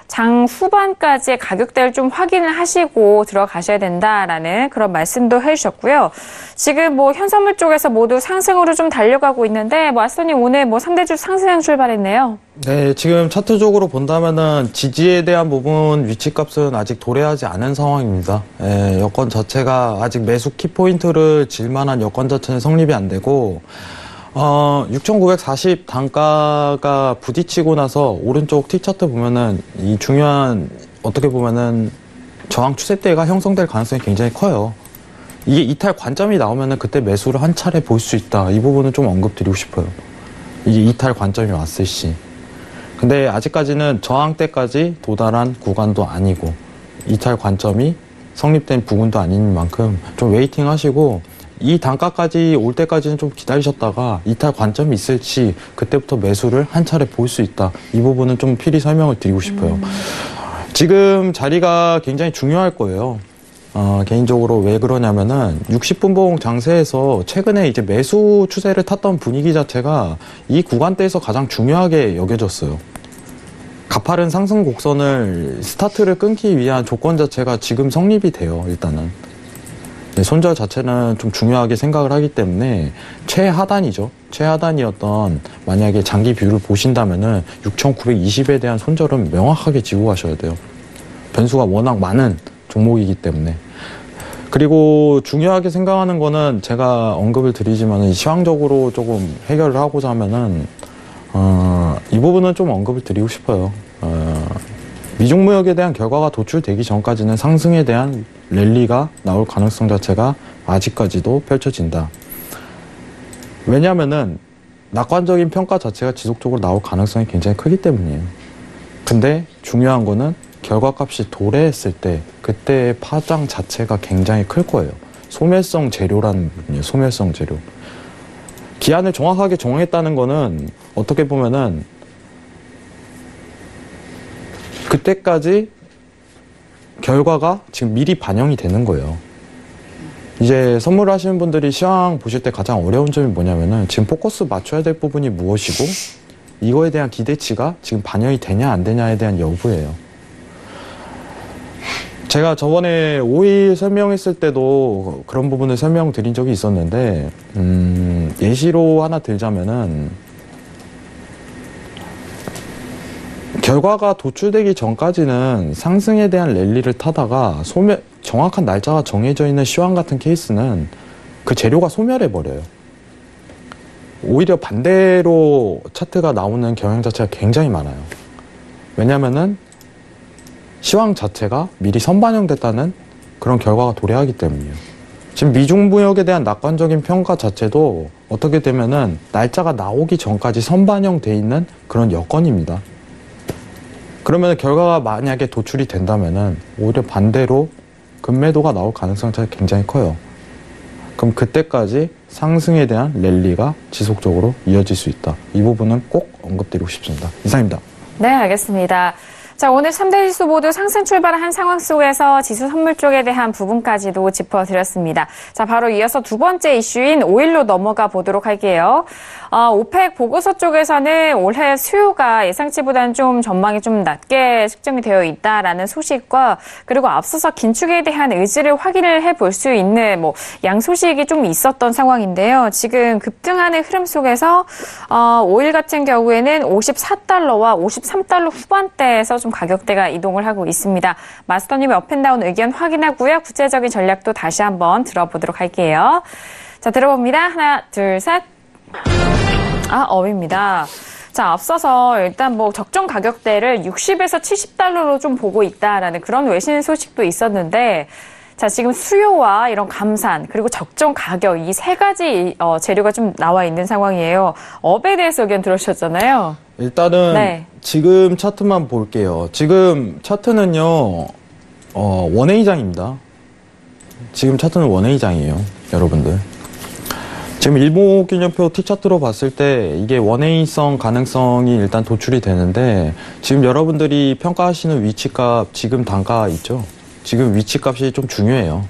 장 후반까지의 가격대를 좀 확인을 하시고 들어가셔야 된다라는 그런 말씀도 해주셨고요. 지금 현선물 쪽에서 모두 상승으로 좀 달려가고 있는데, 아스터님 오늘 3대 주 상승 출발했네요. 네, 지금 차트적으로 본다면은 지지에 대한 부분 위치값은 아직 도래하지 않은 상황입니다. 여건 자체가 아직 매수 키포인트를 질 만한 여건 자체는 성립이 안 되고, 6,940 단가가 부딪히고 나서 오른쪽 T차트 보면은 이 중요한 어떻게 보면은 저항 추세대가 형성될 가능성이 굉장히 커요. 이게 이탈 관점이 나오면은 그때 매수를 한 차례 볼 수 있다. 이 부분은 좀 언급드리고 싶어요. 이게 이탈 관점이 왔을 시. 근데 아직까지는 저항대까지 도달한 구간도 아니고 이탈 관점이 성립된 부분도 아닌 만큼 좀 웨이팅 하시고 이 단가까지 올 때까지는 좀 기다리셨다가 이탈 관점이 있을지 그때부터 매수를 한 차례 볼 수 있다. 이 부분은 좀 필히 설명을 드리고 싶어요. 지금 자리가 굉장히 중요할 거예요. 개인적으로 왜 그러냐면은 60분봉 장세에서 최근에 이제 매수 추세를 탔던 분위기 자체가 이 구간대에서 가장 중요하게 여겨졌어요. 가파른 상승 곡선을 스타트를 끊기 위한 조건 자체가 지금 성립이 돼요. 일단은. 네, 손절 자체는 좀 중요하게 생각을 하기 때문에 최하단이죠. 최하단이었던 만약에 장기 뷰를 보신다면은 6,920에 대한 손절은 명확하게 지고 가셔야 돼요. 변수가 워낙 많은 종목이기 때문에. 그리고 중요하게 생각하는 거는 제가 언급을 드리지만은 시황적으로 조금 해결을 하고자 하면은 이 부분은 좀 언급을 드리고 싶어요. 미중무역에 대한 결과가 도출되기 전까지는 상승에 대한 랠리가 나올 가능성 자체가 아직까지도 펼쳐진다. 왜냐하면은 낙관적인 평가 자체가 지속적으로 나올 가능성이 굉장히 크기 때문이에요. 근데 중요한 거는 결과값이 도래했을 때 그때의 파장 자체가 굉장히 클 거예요. 소멸성 재료라는 부분이에요. 소멸성 재료. 기한을 정확하게 정했다는 거는 어떻게 보면은 그때까지 결과가 지금 미리 반영이 되는 거예요. 이제 선물을 하시는 분들이 시황 보실 때 가장 어려운 점이 뭐냐면은 지금 포커스 맞춰야 될 부분이 무엇이고 이거에 대한 기대치가 지금 반영이 되냐 안 되냐에 대한 여부예요. 제가 저번에 5일 설명했을 때도 그런 부분을 설명드린 적이 있었는데 예시로 하나 들자면은 결과가 도출되기 전까지는 상승에 대한 랠리를 타다가 정확한 날짜가 정해져 있는 시황 같은 케이스는 그 재료가 소멸해버려요. 오히려 반대로 차트가 나오는 경향 자체가 굉장히 많아요. 왜냐면은 시황 자체가 미리 선반영됐다는 그런 결과가 도래하기 때문이에요. 지금 미중무역에 대한 낙관적인 평가 자체도 어떻게 되면은 날짜가 나오기 전까지 선반영돼 있는 그런 여건입니다. 그러면 결과가 만약에 도출이 된다면은 오히려 반대로 급매도가 나올 가능성이 굉장히 커요. 그럼 그때까지 상승에 대한 랠리가 지속적으로 이어질 수 있다. 이 부분은 꼭 언급드리고 싶습니다. 이상입니다. 네, 알겠습니다. 자, 오늘 3대 지수 모두 상승 출발한 상황 속에서 지수 선물 쪽에 대한 부분까지도 짚어드렸습니다. 자, 바로 이어서 두 번째 이슈인 오일로 넘어가 보도록 할게요. 오펙 보고서 쪽에서는 올해 수요가 예상치보다는 좀 전망이 좀 낮게 측정이 되어 있다라는 소식과 그리고 앞서서 긴축에 대한 의지를 확인을 해볼 수 있는 양소식이 좀 있었던 상황인데요. 지금 급등하는 흐름 속에서 오일 같은 경우에는 54달러와 53달러 후반대에서 좀 가격대가 이동을 하고 있습니다. 마스터님의 업앤다운 의견 확인하고요. 구체적인 전략도 다시 한번 들어보도록 할게요. 자, 들어봅니다. 하나, 둘, 셋. 업입니다. 자, 앞서서 일단 적정 가격대를 60에서 70달러로 좀 보고 있다라는 그런 외신 소식도 있었는데, 자, 지금 수요와 이런 감산, 그리고 적정 가격, 이 세 가지 재료가 좀 나와 있는 상황이에요. 업에 대해서 의견 들으셨잖아요. 일단은 네. 지금 차트만 볼게요. 지금 차트는요, 원웨이장입니다. 지금 차트는 원웨이장이에요, 여러분들. 지금 일목균형표 T차트로 봤을 때 이게 원웨이성 가능성이 일단 도출이 되는데, 지금 여러분들이 평가하시는 위치값, 지금 단가 있죠? 지금 위치값이 좀 중요해요.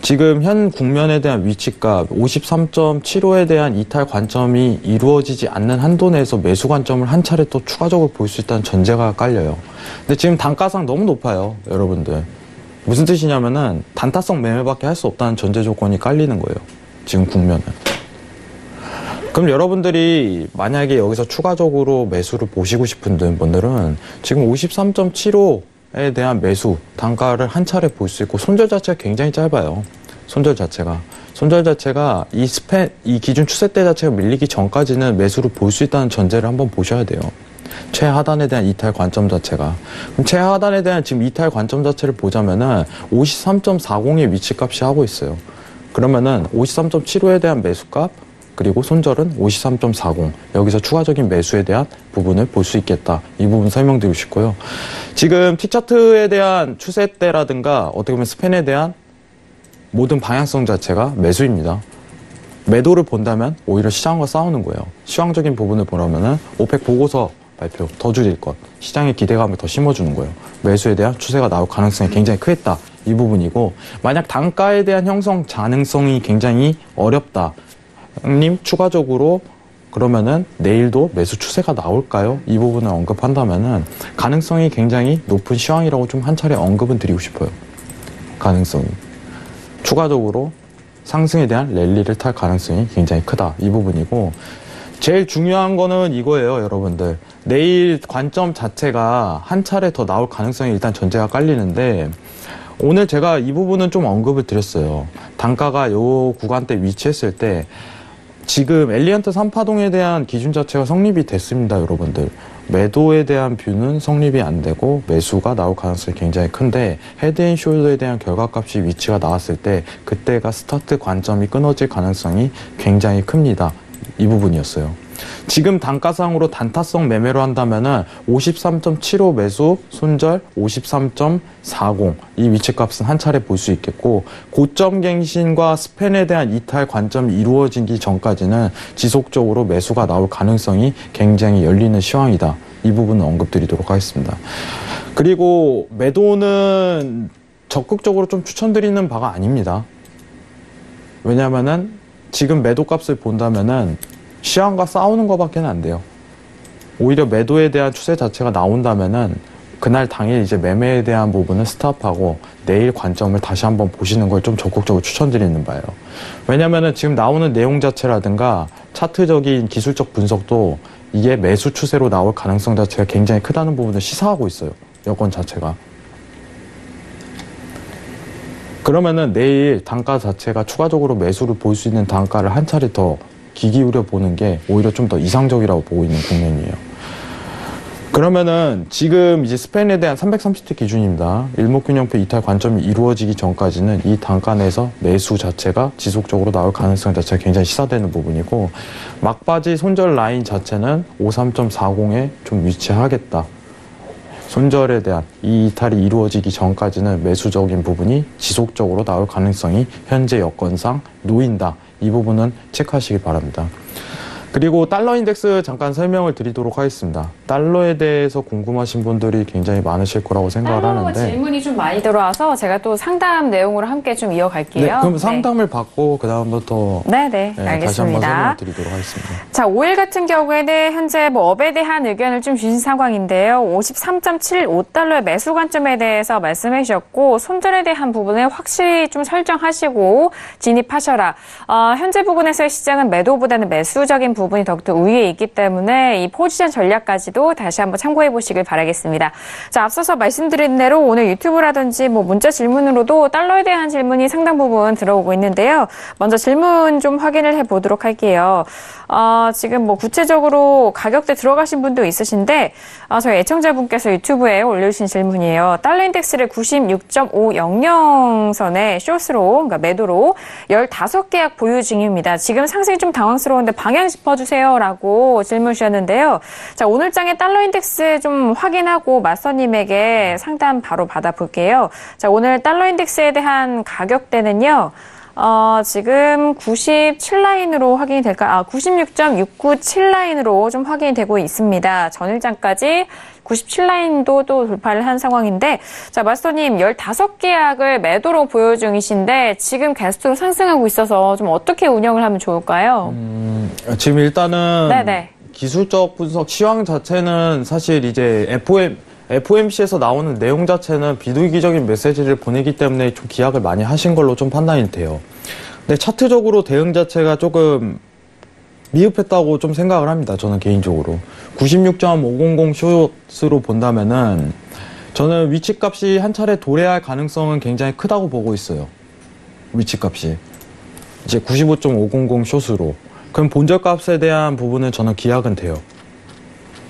지금 현 국면에 대한 위치값 53.75에 대한 이탈 관점이 이루어지지 않는 한도 내에서 매수 관점을 한 차례 또 추가적으로 볼 수 있다는 전제가 깔려요. 근데 지금 단가상 너무 높아요, 여러분들. 무슨 뜻이냐면은 단타성 매매밖에 할 수 없다는 전제 조건이 깔리는 거예요, 지금 국면은. 그럼 여러분들이 만약에 여기서 추가적으로 매수를 보시고 싶은 분들은 지금 53.75에 대한 매수 단가를 한 차례 볼 수 있고, 손절 자체가 굉장히 짧아요. 손절 자체가 이 기준 추세대 자체가 밀리기 전까지는 매수를 볼 수 있다는 전제를 한번 보셔야 돼요. 최하단에 대한 이탈 관점 자체가. 그럼 최하단에 대한 지금 이탈 관점 자체를 보자면은 53.40의 위치값이 하고 있어요. 그러면은 53.75에 대한 매수값, 그리고 손절은 53.40. 여기서 추가적인 매수에 대한 부분을 볼 수 있겠다. 이 부분 설명드리고 싶고요. 지금 T차트에 대한 추세대라든가 어떻게 보면 스팬에 대한 모든 방향성 자체가 매수입니다. 매도를 본다면 오히려 시장과 싸우는 거예요. 시황적인 부분을 보려면은 오펙 보고서 발표 더 줄일 것, 시장의 기대감을 더 심어주는 거예요. 매수에 대한 추세가 나올 가능성이 굉장히 크겠다. 이 부분이고, 만약 단가에 대한 형성 가능성이 굉장히 어렵다. 형님, 추가적으로 그러면은 내일도 매수 추세가 나올까요? 이 부분을 언급한다면은 가능성이 굉장히 높은 시황이라고 좀 한 차례 언급은 드리고 싶어요. 가능성이. 추가적으로 상승에 대한 랠리를 탈 가능성이 굉장히 크다. 이 부분이고, 제일 중요한 거는 이거예요, 여러분들. 내일 관점 자체가 한 차례 더 나올 가능성이 일단 전제가 깔리는데, 오늘 제가 이 부분은 좀 언급을 드렸어요. 단가가 요 구간대 위치했을 때 지금 엘리언트 3파동에 대한 기준 자체가 성립이 됐습니다, 여러분들. 매도에 대한 뷰는 성립이 안 되고 매수가 나올 가능성이 굉장히 큰데, 헤드앤숄더에 대한 결과값이 위치가 나왔을 때 그때가 스타트 관점이 끊어질 가능성이 굉장히 큽니다. 이 부분이었어요. 지금 단가상으로 단타성 매매로 한다면은 53.75 매수, 손절 53.40 이 위치값은 한 차례 볼 수 있겠고, 고점 갱신과 스팬에 대한 이탈 관점이 이루어지기 전까지는 지속적으로 매수가 나올 가능성이 굉장히 열리는 시황이다. 이 부분은 언급드리도록 하겠습니다. 그리고 매도는 적극적으로 좀 추천드리는 바가 아닙니다. 왜냐하면은 지금 매도값을 본다면은 시황과 싸우는 것밖에 안 돼요. 오히려 매도에 대한 추세 자체가 나온다면은 그날 당일 이제 매매에 대한 부분은 스탑하고 내일 관점을 다시 한번 보시는 걸 좀 적극적으로 추천드리는 바예요. 왜냐면은 지금 나오는 내용 자체라든가 차트적인 기술적 분석도 이게 매수 추세로 나올 가능성 자체가 굉장히 크다는 부분을 시사하고 있어요. 여건 자체가. 그러면은 내일 단가 자체가 추가적으로 매수를 볼 수 있는 단가를 한 차례 더 귀 기울여 보는 게 오히려 좀 더 이상적이라고 보고 있는 국면이에요. 그러면은 지금 이제 스팬에 대한 330대 기준입니다. 일목균형표 이탈 관점이 이루어지기 전까지는 이 단가 내에서 매수 자체가 지속적으로 나올 가능성 자체가 굉장히 시사되는 부분이고, 막바지 손절 라인 자체는 53.40에 좀 위치하겠다. 손절에 대한 이 이탈이 이루어지기 전까지는 매수적인 부분이 지속적으로 나올 가능성이 현재 여건상 놓인다. 이 부분은 체크하시기 바랍니다. 그리고 달러 인덱스 잠깐 설명을 드리도록 하겠습니다. 달러에 대해서 궁금하신 분들이 굉장히 많으실 거라고 생각을 하는데 질문이 좀 많이 들어와서 제가 또 상담 내용으로 함께 좀 이어갈게요. 네, 그럼 상담을 받고 그 다음부터 알겠습니다. 다시 한번 설명을 드리도록 하겠습니다. 자, 오일 같은 경우에는 현재 업에 대한 의견을 좀 주신 상황인데요. 53.75달러의 매수 관점에 대해서 말씀해 주셨고 손절에 대한 부분을 확실히 좀 설정하시고 진입하셔라. 현재 부분에서의 시장은 매도보다는 매수적인 부분이 더욱더 우위에 있기 때문에 이 포지션 전략까지도 다시 한번 참고해 보시길 바라겠습니다. 자, 앞서서 말씀드린 대로 오늘 유튜브라든지 문자 질문으로도 달러에 대한 질문이 상당 부분 들어오고 있는데요. 먼저 질문 좀 확인을 해 보도록 할게요. 지금 구체적으로 가격대 들어가신 분도 있으신데 저희 애청자분께서 유튜브에 올려주신 질문이에요. 달러 인덱스를 96.500선에 숏으로, 그러니까 매도로 15계약 보유 중입니다. 지금 상승이 좀 당황스러운데 방향 짚어주세요라고 질문 주셨는데요. 자, 오늘 장의 달러 인덱스 좀 확인하고 맞서님에게 상담 바로 받아볼게요. 자, 오늘 달러 인덱스에 대한 가격대는요. 지금 97라인으로 확인이 될까? 96.697라인으로 좀 확인이 되고 있습니다. 전일장까지 97라인도 또 돌파를 한 상황인데, 자, 마스터님 15계약을 매도로 보유 중이신데, 지금 게스트로 상승하고 있어서 좀 어떻게 운영을 하면 좋을까요? 지금 일단은 기술적 분석 시황 자체는 사실 이제 FOMC에서 나오는 내용 자체는 비둘기적인 메시지를 보내기 때문에 좀 기약을 많이 하신 걸로 좀 판단이 돼요. 근데 차트적으로 대응 자체가 조금 미흡했다고 좀 생각을 합니다. 저는 개인적으로. 96.500 숏으로 본다면은 저는 위치값이 한 차례 도래할 가능성은 굉장히 크다고 보고 있어요. 위치값이. 이제 95.500 숏으로. 그럼 본절값에 대한 부분은 저는 기약은 돼요.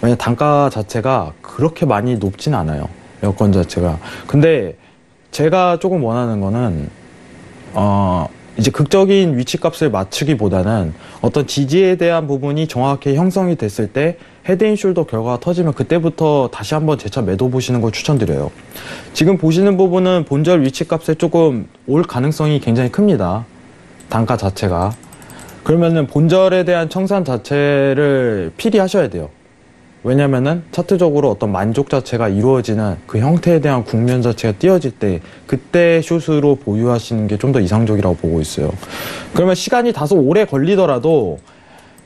왜냐면 단가 자체가 그렇게 많이 높진 않아요. 여건 자체가. 근데 제가 조금 원하는 거는 이제 극적인 위치값을 맞추기보다는 어떤 지지에 대한 부분이 정확히 형성이 됐을 때 헤드앤숄더 결과가 터지면 그때부터 다시 한번 재차 매도 보시는 걸 추천드려요. 지금 보시는 부분은 본절 위치값에 조금 올 가능성이 굉장히 큽니다. 단가 자체가. 그러면은 본절에 대한 청산 자체를 필히 하셔야 돼요. 왜냐면은 차트적으로 어떤 만족 자체가 이루어지는 그 형태에 대한 국면 자체가 띄어질 때 그때 숏으로 보유하시는 게 좀 더 이상적이라고 보고 있어요. 그러면 시간이 다소 오래 걸리더라도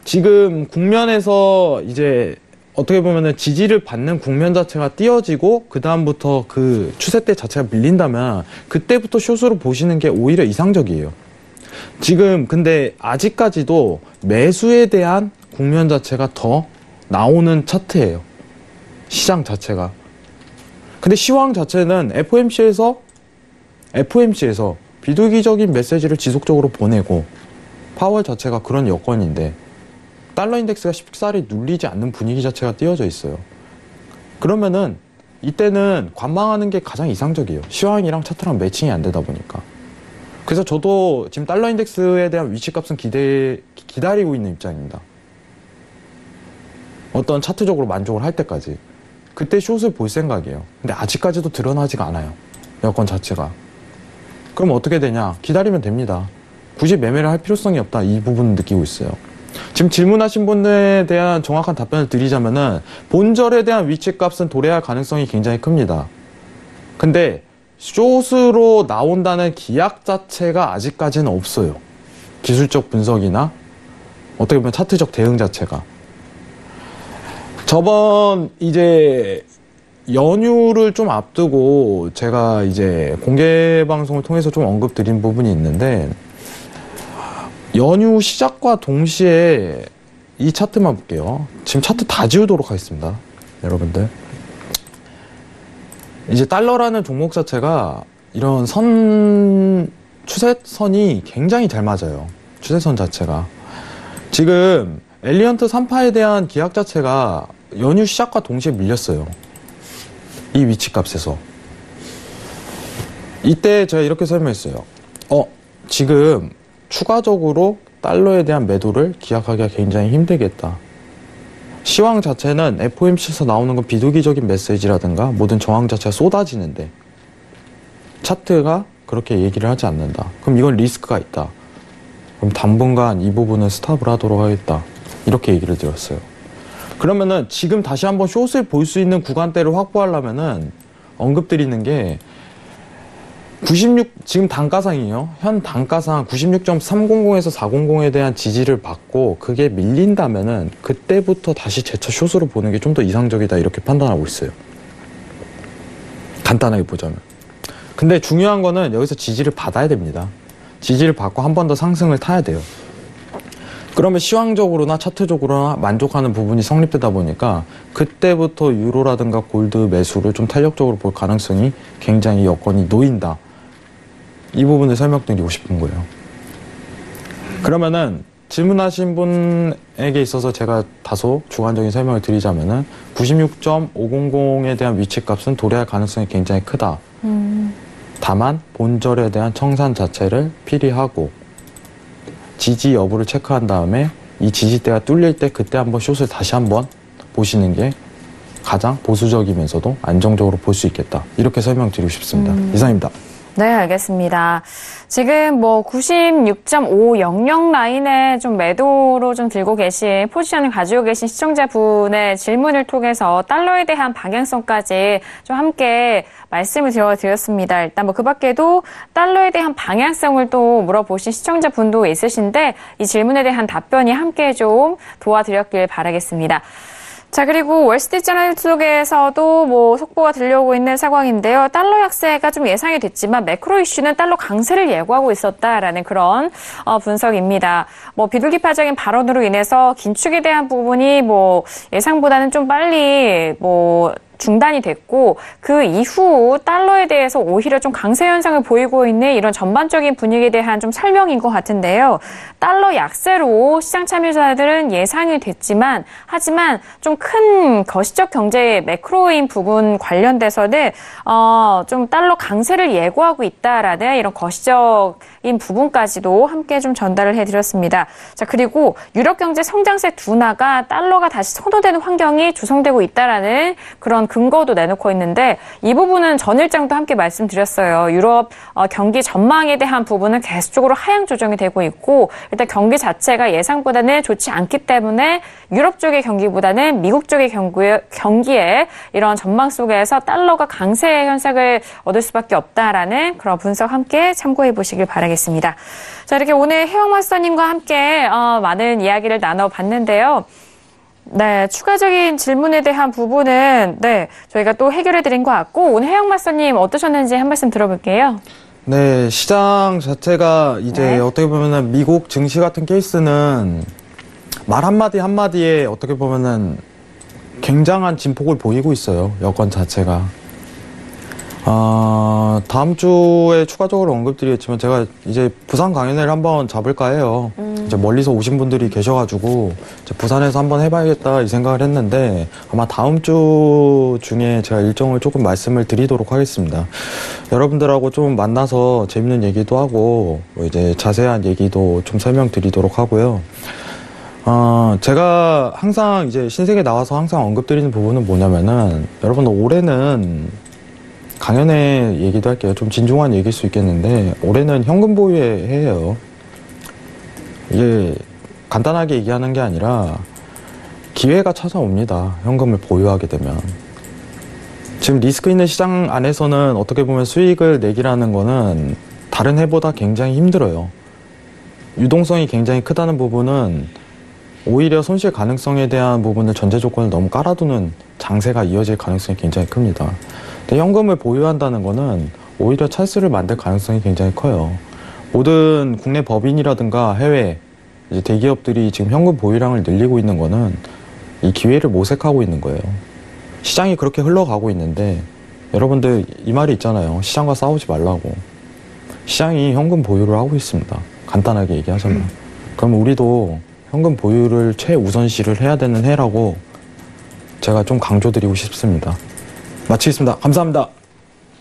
지금 국면에서 이제 어떻게 보면은 지지를 받는 국면 자체가 띄어지고 그 다음부터 그 추세대 자체가 밀린다면 그때부터 숏으로 보시는 게 오히려 이상적이에요. 지금 근데 아직까지도 매수에 대한 국면 자체가 더 나오는 차트예요. 시장 자체가. 근데 시황 자체는 FOMC에서 비둘기적인 메시지를 지속적으로 보내고 파월 자체가 그런 여건인데 달러 인덱스가 쉽사리 눌리지 않는 분위기 자체가 띄어져 있어요. 그러면은 이때는 관망하는 게 가장 이상적이에요. 시황이랑 차트랑 매칭이 안 되다 보니까. 그래서 저도 지금 달러 인덱스에 대한 위치값은 기다리고 있는 입장입니다. 어떤 차트적으로 만족을 할 때까지. 그때 숏을 볼 생각이에요. 근데 아직까지도 드러나지가 않아요. 여건 자체가. 그럼 어떻게 되냐? 기다리면 됩니다. 굳이 매매를 할 필요성이 없다. 이 부분은 느끼고 있어요. 지금 질문하신 분에 대한 정확한 답변을 드리자면은 본절에 대한 위치값은 도래할 가능성이 굉장히 큽니다. 근데 숏으로 나온다는 기약 자체가 아직까지는 없어요. 기술적 분석이나 어떻게 보면 차트적 대응 자체가. 저번 이제 연휴를 좀 앞두고 제가 이제 공개 방송을 통해서 좀 언급드린 부분이 있는데 연휴 시작과 동시에 이 차트만 볼게요. 지금 차트 다 지우도록 하겠습니다. 여러분들. 이제 달러라는 종목 자체가 이런 추세선이 굉장히 잘 맞아요. 추세선 자체가. 지금 엘리언트 3파에 대한 기약 자체가 연휴 시작과 동시에 밀렸어요. 이 위치값에서. 이때 제가 이렇게 설명했어요. 지금 추가적으로 달러에 대한 매도를 기약하기가 굉장히 힘들겠다. 시황 자체는 FOMC에서 나오는 건 비둘기적인 메시지라든가 모든 정황 자체가 쏟아지는데 차트가 그렇게 얘기를 하지 않는다. 그럼 이건 리스크가 있다. 그럼 당분간 이 부분은 스탑을 하도록 하겠다. 이렇게 얘기를 드렸어요. 그러면은 지금 다시 한번 숏을 볼 수 있는 구간대를 확보하려면은 언급드리는 게 96, 지금 단가상이에요. 현 단가상 96.300에서 400에 대한 지지를 받고 그게 밀린다면은 그때부터 다시 재차 숏으로 보는 게 좀 더 이상적이다. 이렇게 판단하고 있어요. 간단하게 보자면. 근데 중요한 거는 여기서 지지를 받아야 됩니다. 지지를 받고 한 번 더 상승을 타야 돼요. 그러면 시황적으로나 차트적으로나 만족하는 부분이 성립되다 보니까 그때부터 유로라든가 골드 매수를 좀 탄력적으로 볼 가능성이 굉장히 여건이 놓인다. 이 부분을 설명드리고 싶은 거예요. 그러면은 질문하신 분에게 있어서 제가 다소 주관적인 설명을 드리자면은 96.500에 대한 위치값은 도래할 가능성이 굉장히 크다. 다만 본절에 대한 청산 자체를 필히하고 지지 여부를 체크한 다음에 이 지지대가 뚫릴 때 그때 한번 숏을 다시 한번 보시는 게 가장 보수적이면서도 안정적으로 볼 수 있겠다. 이렇게 설명드리고 싶습니다. 이상입니다. 네, 알겠습니다. 지금 뭐 96.500 라인에 좀 매도로 좀 들고 계신 포지션을 가지고 계신 시청자분의 질문을 통해서 달러에 대한 방향성까지 좀 함께 말씀을 드렸습니다. 일단 뭐 그 밖에도 달러에 대한 방향성을 또 물어보신 시청자분도 있으신데 이 질문에 대한 답변이 함께 좀 도와드렸길 바라겠습니다. 자, 그리고 월스트리트저널 쪽에서도 뭐 속보가 들려오고 있는 상황인데요. 달러 약세가 좀 예상이 됐지만 매크로 이슈는 달러 강세를 예고하고 있었다라는 그런 분석입니다. 뭐 비둘기파적인 발언으로 인해서 긴축에 대한 부분이 뭐 예상보다는 좀 빨리 뭐 중단이 됐고 그 이후 달러에 대해서 오히려 좀 강세 현상을 보이고 있는 이런 전반적인 분위기에 대한 좀 설명인 것 같은데요. 달러 약세로 시장 참여자들은 예상이 됐지만 하지만 좀 큰 거시적 경제 매크로인 부분 관련돼서는 좀 달러 강세를 예고하고 있다라는 이런 거시적인 부분까지도 함께 좀 전달을 해드렸습니다. 자, 그리고 유럽 경제 성장세 둔화가 달러가 다시 선호되는 환경이 조성되고 있다라는 그런 근거도 내놓고 있는데 이 부분은 전일장도 함께 말씀드렸어요. 유럽 경기 전망에 대한 부분은 계속적으로 하향 조정이 되고 있고 일단 경기 자체가 예상보다는 좋지 않기 때문에 유럽 쪽의 경기보다는 미국 쪽의 경기에 이런 전망 속에서 달러가 강세 현상을 얻을 수밖에 없다라는 그런 분석 함께 참고해 보시길 바라겠습니다. 자, 이렇게 오늘 혜영마스터님과 함께 많은 이야기를 나눠봤는데요. 네, 추가적인 질문에 대한 부분은 저희가 또 해결해 드린 것 같고 오늘 혜영마스터님 어떠셨는지 한 말씀 들어볼게요. 네, 시장 자체가 이제 어떻게 보면은 미국 증시 같은 케이스는 말 한마디 한마디에 어떻게 보면은 굉장한 진폭을 보이고 있어요. 여건 자체가. 다음 주에 추가적으로 언급드리겠지만 제가 이제 부산 강연회를 한번 잡을까 해요. 이제 멀리서 오신 분들이 계셔가지고 이제 부산에서 한번 해봐야겠다 이 생각을 했는데 아마 다음 주 중에 제가 일정을 조금 말씀을 드리도록 하겠습니다. 여러분들하고 좀 만나서 재밌는 얘기도 하고 뭐 이제 자세한 얘기도 좀 설명드리도록 하고요. 제가 항상 이제 신세계 나와서 항상 언급드리는 부분은 뭐냐면은 여러분들 올해는 강연회 얘기도 할게요. 좀 진중한 얘기일 수 있겠는데 올해는 현금 보유의 해예요. 이게 간단하게 얘기하는 게 아니라 기회가 찾아옵니다. 현금을 보유하게 되면. 지금 리스크 있는 시장 안에서는 어떻게 보면 수익을 내기라는 거는 다른 해보다 굉장히 힘들어요. 유동성이 굉장히 크다는 부분은 오히려 손실 가능성에 대한 부분을 전제 조건을 너무 깔아두는 장세가 이어질 가능성이 굉장히 큽니다. 근데 현금을 보유한다는 거는 오히려 찬스를 만들 가능성이 굉장히 커요. 모든 국내 법인이라든가 해외 이제 대기업들이 지금 현금 보유량을 늘리고 있는 거는 이 기회를 모색하고 있는 거예요. 시장이 그렇게 흘러가고 있는데 여러분들 이 말이 있잖아요. 시장과 싸우지 말라고. 시장이 현금 보유를 하고 있습니다. 간단하게 얘기하자면. 그럼 우리도 현금 보유를 최우선시를 해야 되는 해라고 제가 좀 강조드리고 싶습니다. 마치겠습니다. 감사합니다.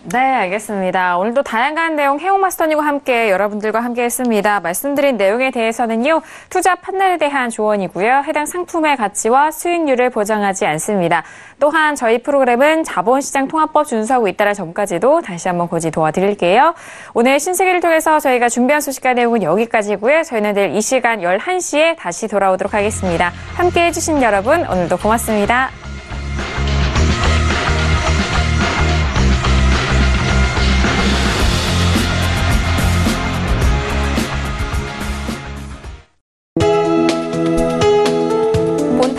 네, 알겠습니다. 오늘도 다양한 내용 해옥마스터님과 함께 여러분들과 함께 했습니다. 말씀드린 내용에 대해서는요, 투자 판단에 대한 조언이고요. 해당 상품의 가치와 수익률을 보장하지 않습니다. 또한 저희 프로그램은 자본시장 통합법 준수하고 있다는 점까지도 다시 한번 고지 도와드릴게요. 오늘 신세계를 통해서 저희가 준비한 소식과 내용은 여기까지고요. 저희는 내일 이 시간 11시에 다시 돌아오도록 하겠습니다. 함께 해주신 여러분, 오늘도 고맙습니다.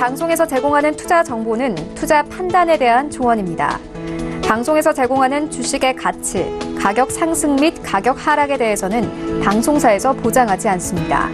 방송에서 제공하는 투자 정보는 투자 판단에 대한 조언입니다. 방송에서 제공하는 주식의 가치, 가격 상승 및 가격 하락에 대해서는 방송사에서 보장하지 않습니다.